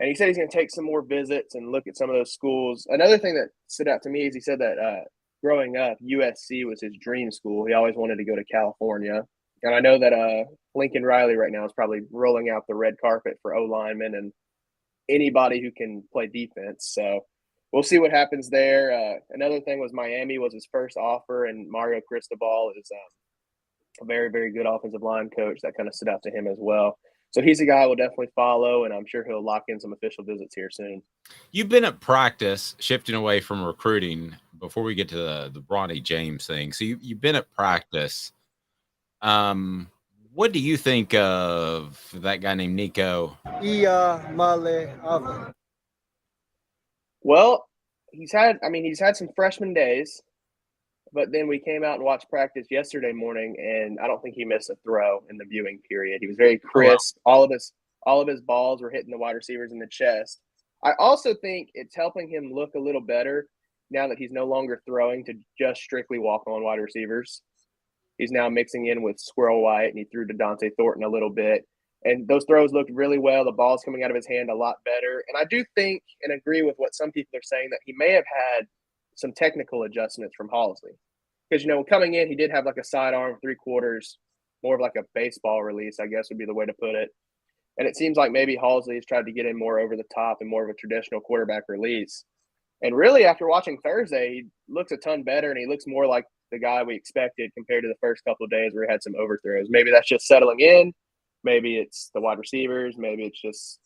And he said he's going to take some more visits and look at some of those schools. Another thing that stood out to me is he said that growing up, USC was his dream school. He always wanted to go to California. And I know that Lincoln Riley right now is probably rolling out the red carpet for O-linemen and anybody who can play defense. So we'll see what happens there. Another thing was Miami was his first offer, and Mario Cristobal is a very, very good offensive line coach. That kind of stood out to him as well. So he's a guy we'll definitely follow, and I'm sure he'll lock in some official visits here soon. You've been at practice, shifting away from recruiting before we get to the Bronny James thing. So you've been at practice. What do you think of that guy named Nico? Well, he's had some freshman days, but then we came out and watched practice yesterday morning, and I don't think he missed a throw in the viewing period. He was very crisp. All of his balls were hitting the wide receivers in the chest. I also think it's helping him look a little better now that he's no longer throwing to just strictly walk-on wide receivers. He's now mixing in with Squirrel White, and he threw to Dante Thornton a little bit. And those throws looked really well. The ball's coming out of his hand a lot better. And I do think and agree with what some people are saying that he may have had some technical adjustments from Halsley. Because, coming in, he did have like a sidearm 3/4, more of like a baseball release, I guess would be the way to put it. And it seems like maybe Halsley has tried to get in more over the top and more of a traditional quarterback release. And really, after watching Thursday, he looks a ton better, and he looks more like the guy we expected compared to the first couple of days where he had some overthrows. Maybe that's just settling in. Maybe it's the wide receivers. Maybe it's just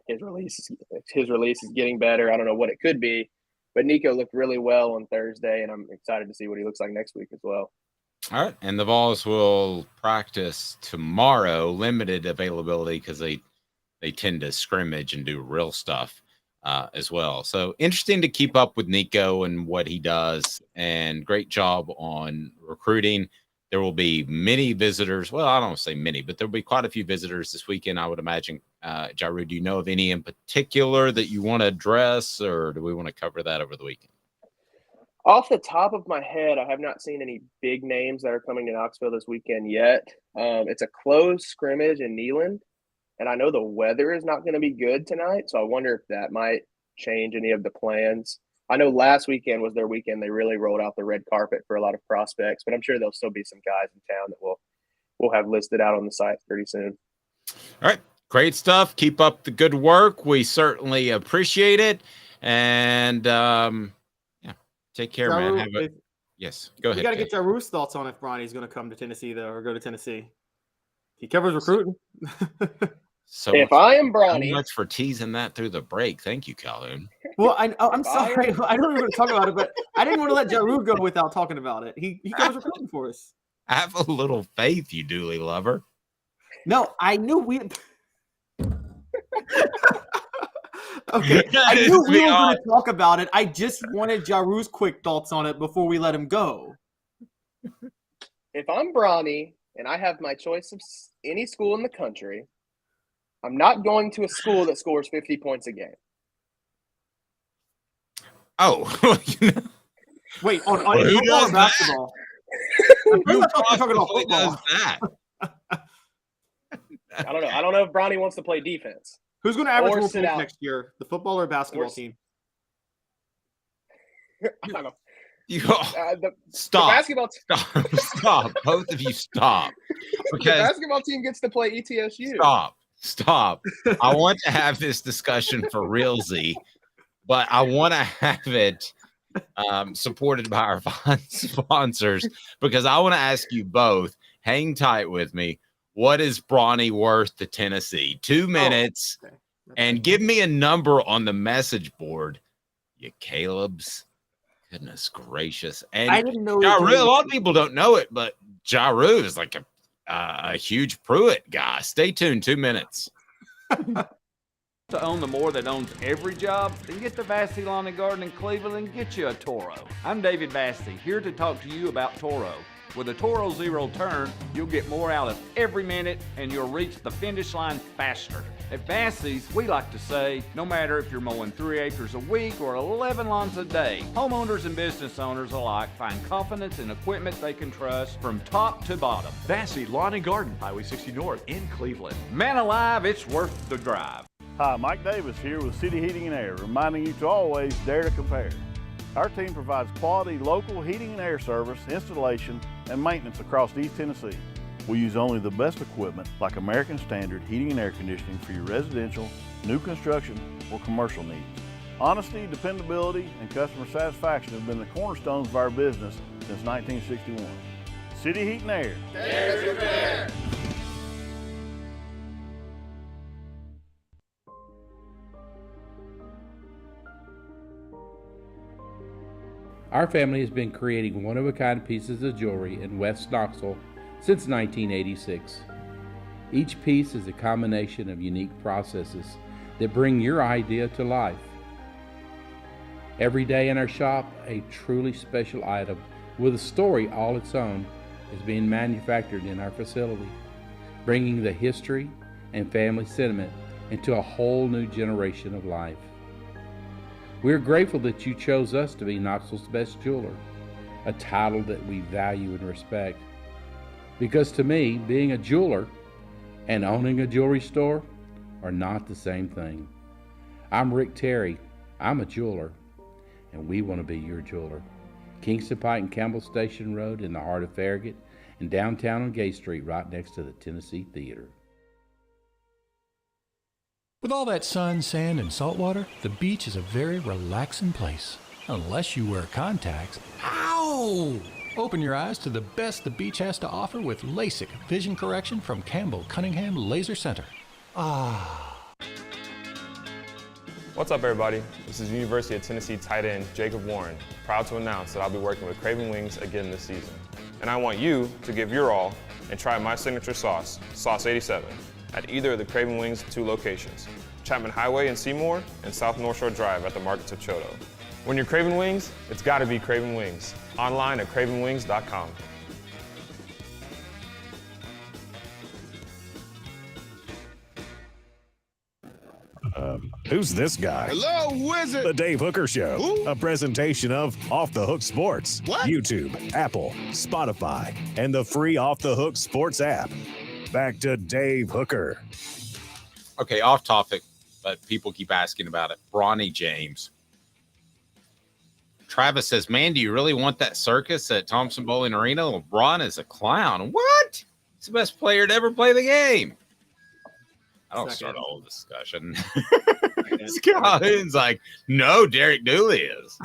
his release is getting better. I don't know what it could be. But Nico looked really well on Thursday, and I'm excited to see what he looks like next week as well. All right. And the Vols will practice tomorrow, limited availability because they tend to scrimmage and do real stuff as well. So interesting to keep up with Nico and what he does, and great job on recruiting. There will be many visitors. Well, I don't want to say many, but there'll be quite a few visitors this weekend, I would imagine. Jaru, do you know of any in particular that you want to address, or do we want to cover that over the weekend? Off the top of my head, I have not seen any big names that are coming to Knoxville this weekend yet. It's a closed scrimmage in Neyland, and I know the weather is not going to be good tonight, so I wonder if that might change any of the plans. I know last weekend was their weekend. They really rolled out the red carpet for a lot of prospects, but I'm sure there'll still be some guys in town that we'll have listed out on the site pretty soon. All right. Great stuff. Keep up the good work. We certainly appreciate it. And, take care, Jaru, man. Yes, go ahead. We got to get Jaru's thoughts on if Bronny's going to come to Tennessee, though, or go to Tennessee. He covers recruiting. So if I am Bronny, much for teasing that through the break. Thank you, Calhoun. Well, I'm sorry. I don't even want to talk about it, but I didn't want to let Jaru go without talking about it. He covers recruiting for us. Have a little faith, you Dooley lover. No, I knew we. Okay, I knew we were going to talk about it. I just wanted Jaru's quick thoughts on it before we let him go. If I'm Bronny and I have my choice of any school in the country, I'm not going to a school that scores 50 points a game. Oh. Wait, on football or basketball? Who talking about football. does that? I don't know. I don't know if Bronny wants to play defense. Who's going to average more points next year, the football or basketball team? I don't know. Stop. The basketball Stop. Both of you stop. The basketball team gets to play ETSU. Stop. I want to have this discussion for realsy, but I want to have it supported by our sponsors, because I want to ask you both, hang tight with me. What is Bronny worth to Tennessee? 2 minutes, and give me a number on the message board. You Caleb's. Goodness gracious. And I didn't know Jaru, a lot of people don't know it, but Jaru is like a huge Pruitt guy. Stay tuned. 2 minutes. To own the more that owns every job, then get to Vassey Lawn and Garden in Cleveland and get you a Toro. I'm David Vassey, here to talk to you about Toro. With a Toro Zero turn, you'll get more out of every minute and you'll reach the finish line faster. At Bassey's, we like to say, no matter if you're mowing 3 acres a week or 11 lawns a day, homeowners and business owners alike find confidence in equipment they can trust from top to bottom. Vassey Lawn and Garden, Highway 60 North in Cleveland. Man alive, it's worth the drive. Hi, Mike Davis here with City Heating and Air, reminding you to always dare to compare. Our team provides quality local heating and air service, installation, and maintenance across East Tennessee. We use only the best equipment like American Standard heating and air conditioning for your residential, new construction, or commercial needs. Honesty, dependability, and customer satisfaction have been the cornerstones of our business since 1961. City Heat and Air. Dare to compare. Our family has been creating one-of-a-kind pieces of jewelry in West Knoxville since 1986. Each piece is a combination of unique processes that bring your idea to life. Every day in our shop, a truly special item with a story all its own is being manufactured in our facility, bringing the history and family sentiment into a whole new generation of life. We are grateful that you chose us to be Knoxville's best jeweler, a title that we value and respect. Because to me, being a jeweler and owning a jewelry store are not the same thing. I'm Rick Terry. I'm a jeweler, and we want to be your jeweler. Kingston Pike and Campbell Station Road in the heart of Farragut, and downtown on Gay Street right next to the Tennessee Theater. With all that sun, sand, and salt water, the beach is a very relaxing place. Unless you wear contacts. Ow! Open your eyes to the best the beach has to offer with LASIK vision correction from Campbell Cunningham Laser Center. Ah. What's up, everybody? This is University of Tennessee tight end Jacob Warren, proud to announce that I'll be working with Craven Wings again this season. And I want you to give your all and try my signature sauce, Sauce 87, at either of the Craven Wings 2 locations, Chapman Highway in Seymour and South North Shore Drive at the Markets of Choto. When you're craving wings, it's gotta be Craven Wings. Online at cravenwings.com. Who's this guy? Hello, wizard. The Dave Hooker Show, Who? a presentation of Off the Hook Sports. What? YouTube, Apple, Spotify, and the free Off the Hook Sports app. Back to Dave Hooker. Okay, off topic, but people keep asking about it. Bronny James. Travis says, man, do you really want that circus at Thompson Bowling Arena? LeBron is a clown. What? He's the best player to ever play the game. I don't start a whole discussion. Calhoun's like, no, Derek Dooley is.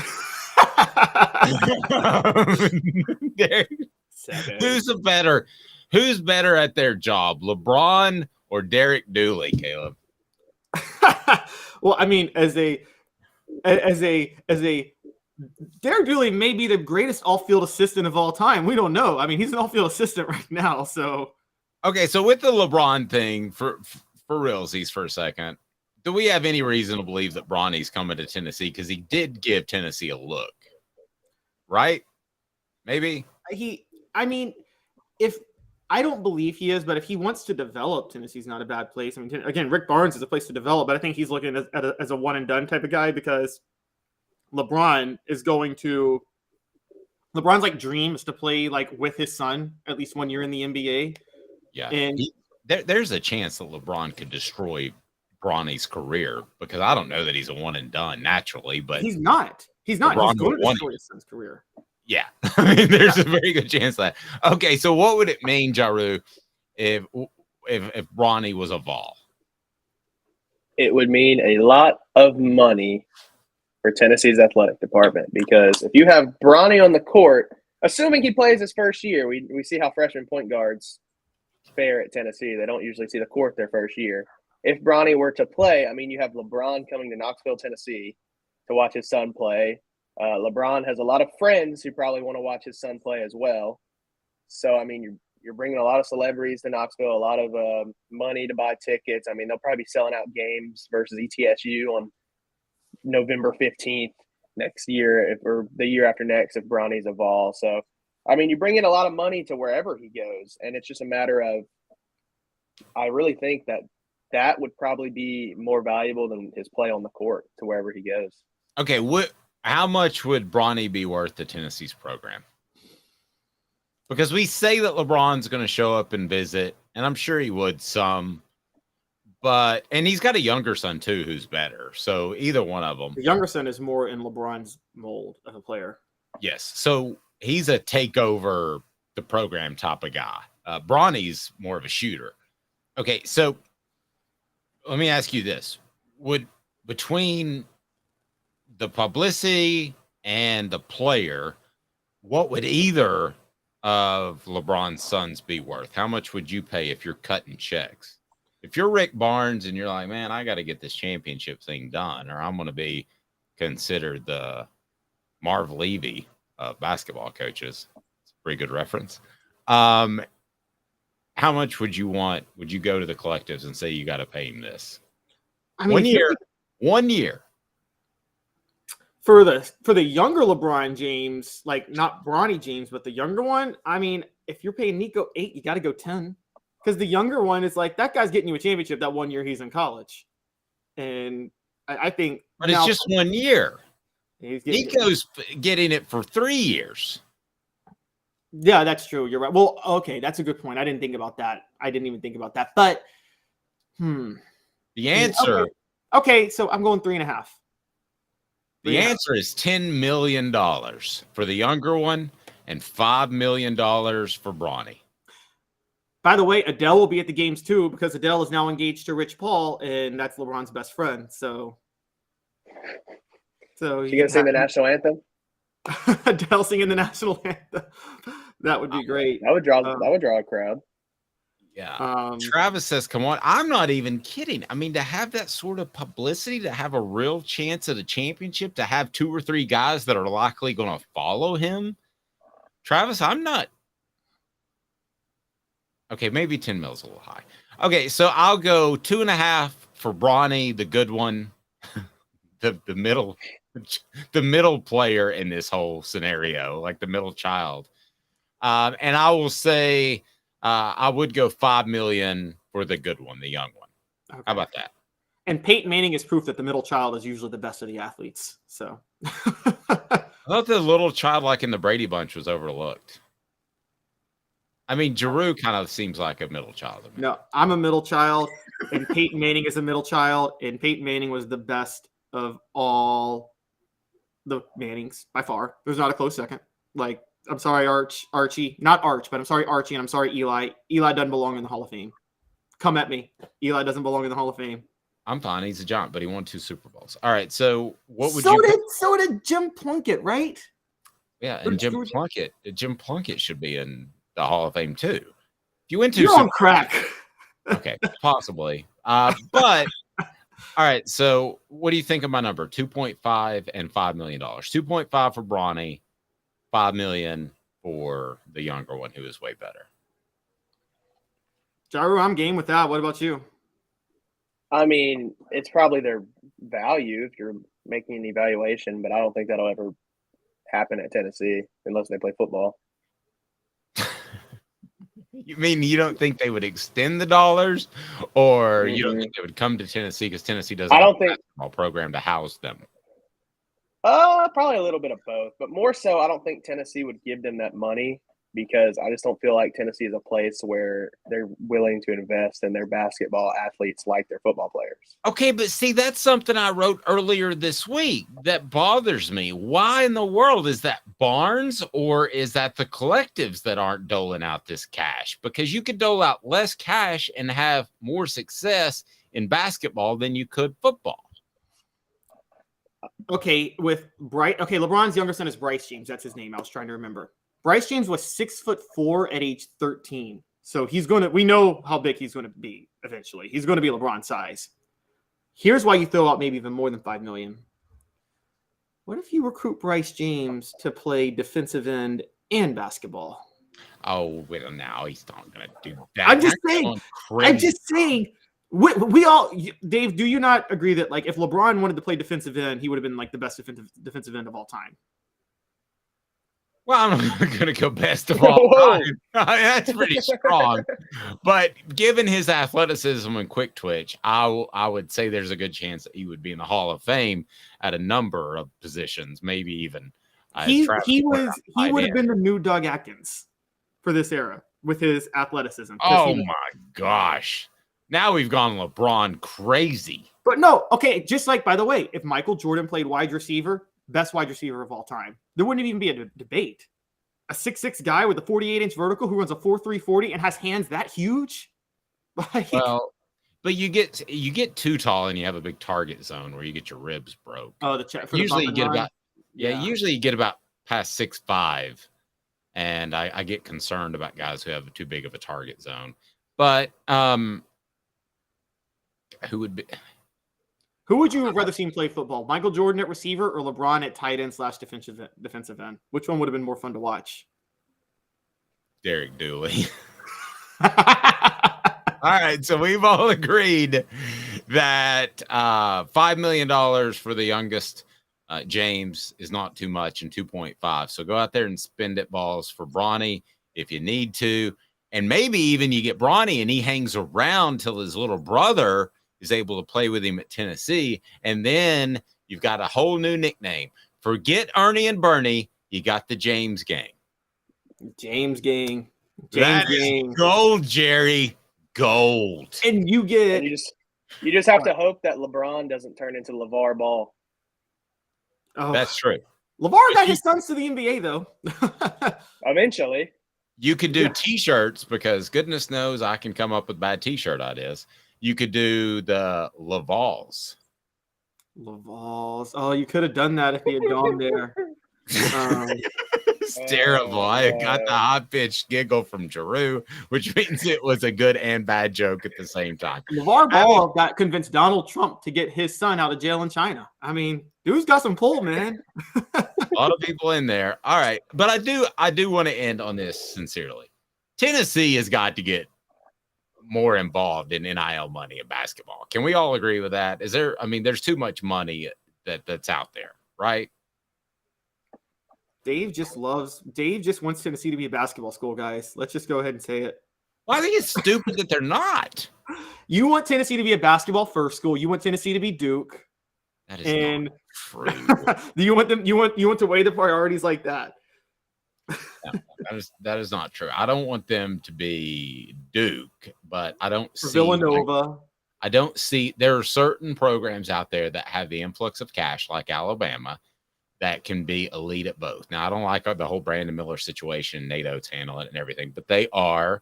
Who's better at their job, LeBron or Derek Dooley, Caleb? Well, I mean, as a Derek Dooley may be the greatest off-field assistant of all time. We don't know. I mean, he's an off-field assistant right now. So, okay, so with the LeBron thing, for realsies for a second, do we have any reason to believe that Bronny's coming to Tennessee? Because he did give Tennessee a look, right? Maybe I mean, if I don't believe he is, but if he wants to develop, Tennessee's not a bad place. I mean, again, Rick Barnes is a place to develop, but I think he's looking as a one and done type of guy because LeBron's like dream is to play like with his son at least 1 year in the NBA. Yeah, and there's a chance that LeBron could destroy Bronny's career because I don't know that he's a one and done naturally, but he's not. He's going to destroy his son's career. Yeah, I mean, there's a very good chance that. Okay, so what would it mean, Jaru, if Bronny was a Vol? It would mean a lot of money for Tennessee's athletic department because if you have Bronny on the court, assuming he plays his first year, we see how freshman point guards fare at Tennessee. They don't usually see the court their first year. If Bronny were to play, I mean, you have LeBron coming to Knoxville, Tennessee to watch his son play. LeBron has a lot of friends who probably want to watch his son play as well. So, I mean, you're bringing a lot of celebrities to Knoxville, a lot of money to buy tickets. I mean, they'll probably be selling out games versus ETSU on November 15th next year or the year after next if Bronny's a Vol. So I mean, you bring in a lot of money to wherever he goes, and it's just a matter of I really think that would probably be more valuable than his play on the court to wherever he goes. Okay, how much would Bronny be worth to Tennessee's program? Because we say that LeBron's going to show up and visit, and I'm sure he would some. And he's got a younger son, too, who's better. So either one of them. The younger son is more in LeBron's mold of a player. Yes. So he's a takeover the program type of guy. Bronny's more of a shooter. Okay, so let me ask you this. Between the publicity and the player, what would either of LeBron's sons be worth? How much would you pay if you're cutting checks? If you're Rick Barnes and you're like, man, I got to get this championship thing done, or I'm going to be considered the Marv Levy of basketball coaches. It's a pretty good reference. How much would you want? Would you go to the collectives and say you got to pay him this? I mean, 1 year. For the younger LeBron James, like not Bronny James, but the younger one, I mean, if you're paying Nico 8, you got to go 10. Because the younger one is like, that guy's getting you a championship that 1 year he's in college. And I think. But it's just 1 year. Nico's getting it for 3 years. Yeah, that's true. You're right. Well, okay, that's a good point. I didn't think about that. I didn't even think about that. But, The answer. Okay, so I'm going 3.5. The answer is $10 million for the younger one and $5 million for Bronny. By the way, Adele will be at the games too because Adele is now engaged to Rich Paul, and that's LeBron's best friend. So you gonna sing the national anthem? Adele singing the national anthem. That would be great. That would draw a crowd. Yeah. Travis says, come on. I'm not even kidding. I mean, to have that sort of publicity, to have a real chance at a championship, to have 2 or 3 guys that are likely going to follow him. Travis, I'm not. Okay, maybe 10 mil is a little high. Okay, so I'll go 2.5 for Bronny, the good one, the middle player in this whole scenario, like the middle child. And I will say I would go $5 million for the good one, the young one. Okay. How about that? And Peyton Manning is proof that the middle child is usually the best of the athletes. So I thought the little child, like in the Brady Bunch, was overlooked. I mean, Giroux kind of seems like a middle child. No, I'm a middle child, and Peyton Manning is a middle child, and Peyton Manning was the best of all the Mannings by far. There's not a close second. Like, I'm sorry, Archie, not Arch, but I'm sorry, Archie, and I'm sorry, Eli. Eli doesn't belong in the Hall of Fame. Come at me. Eli doesn't belong in the Hall of Fame. I'm fine. He's a giant, but he won 2 Super Bowls. All right, so what would So did Jim Plunkett, right? Yeah, and Jim Plunkett should be in the Hall of Fame too. If you went to You're on crack. Okay, possibly. But all right, so what do you think of my number? 2.5 and $5 million. 2.5 for Bronny, $5 million for the younger one who is way better. Jaru, I'm game with that. What about you? I mean, it's probably their value if you're making an evaluation, but I don't think that'll ever happen at Tennessee unless they play football. You mean you don't think they would extend the dollars, or you don't think they would come to Tennessee because Tennessee doesn't have a basketball program to house them? Probably a little bit of both, but more so I don't think Tennessee would give them that money because I just don't feel like Tennessee is a place where they're willing to invest in their basketball athletes like their football players. Okay, but see, that's something I wrote earlier this week that bothers me. Why in the world is that Barnes, or is that the collectives that aren't doling out this cash? Because you could dole out less cash and have more success in basketball than you could football. Okay, LeBron's younger son is Bryce James. That's his name. I was trying to remember. Bryce James was 6'4" at age 13. So we know how big he's going to be eventually. He's going to be LeBron size. Here's why you throw out maybe even more than $5 million. What if you recruit Bryce James to play defensive end and basketball? Oh, wait, now he's not going to do that. I'm just saying. We all, Dave, do you not agree that like if LeBron wanted to play defensive end, he would have been like the best defensive end of all time? Well, I'm not going to go best of all time. That's pretty strong. But given his athleticism and quick twitch, I would say there's a good chance that he would be in the Hall of Fame at a number of positions, maybe even. He would have been the new Doug Atkins for this era with his athleticism. Oh my gosh. Now we've gone LeBron crazy. But no, okay, just like, by the way, if Michael Jordan played wide receiver, best wide receiver of all time, there wouldn't even be a debate. A 6'6" guy with a 48-inch vertical who runs a 4.3 40 and has hands that huge? Well, but you get too tall and you have a big target zone where you get your ribs broke. Oh, the check. Usually you get line. about usually you get about past 6'5", and I get concerned about guys who have too big of a target zone. But who would you rather see him play football? Michael Jordan at receiver or LeBron at tight end / defensive end? Which one would have been more fun to watch? Derek Dooley. All right, so we've all agreed that $5 million for the youngest James is not too much, and 2.5. So go out there and spend it, balls, for Bronny if you need to. And maybe even you get Bronny and he hangs around till his little brother is able to play with him at Tennessee. And then you've got a whole new nickname. Forget Ernie and Bernie. You got the James Gang. James Gang. That is gold, Jerry. Gold. And you just have to hope that LeBron doesn't turn into LeVar Ball. Oh, that's true. LeVar got his sons to the NBA, though. Eventually. You could do T-shirts, because goodness knows I can come up with bad T-shirt ideas. You could do the Lavals. Oh, you could have done that if he had gone there. It's terrible. I got the high-pitched giggle from Giroux, which means it was a good and bad joke at the same time. LeVar Ball got convinced Donald Trump to get his son out of jail in China. I mean, dude's got some pull, man. A lot of people in there. All right. But I do want to end on this sincerely. Tennessee has got to get more involved in NIL money in basketball. Can we all agree with that? There's too much money that's out there, right? Dave just wants Tennessee to be a basketball school, guys. Let's just go ahead and say it. Well, I think it's stupid that they're not. You want Tennessee to be a basketball first school. You want Tennessee to be Duke. That is not true. Do you want them? You want to weigh the priorities like that? No, that is not true. I don't want them to be Duke, but I don't see Villanova. I don't see there are certain programs out there that have the influx of cash, like Alabama, that can be elite at both. Now, I don't like the whole Brandon Miller situation, Nate Oates handling it and everything, but they are,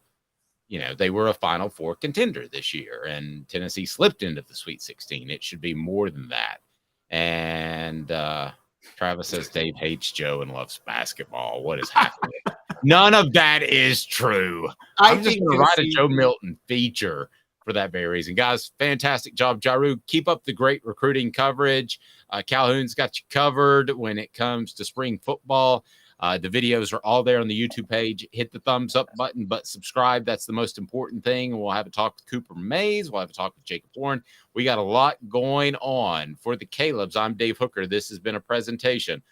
they were a Final Four contender this year, and Tennessee slipped into the Sweet 16. It should be more than that. And Travis says Dave hates Joe and loves basketball. What is happening? None of that is true. I'm just going to write a Joe Milton feature for that very reason. Guys, fantastic job, Jaru. Keep up the great recruiting coverage. Calhoun's got you covered when it comes to spring football. The videos are all there on the YouTube page. Hit the thumbs up button, but subscribe. That's the most important thing. We'll have a talk with Cooper Mays. We'll have a talk with Jacob Warren. We got a lot going on for the Calebs. I'm Dave Hooker. This has been a presentation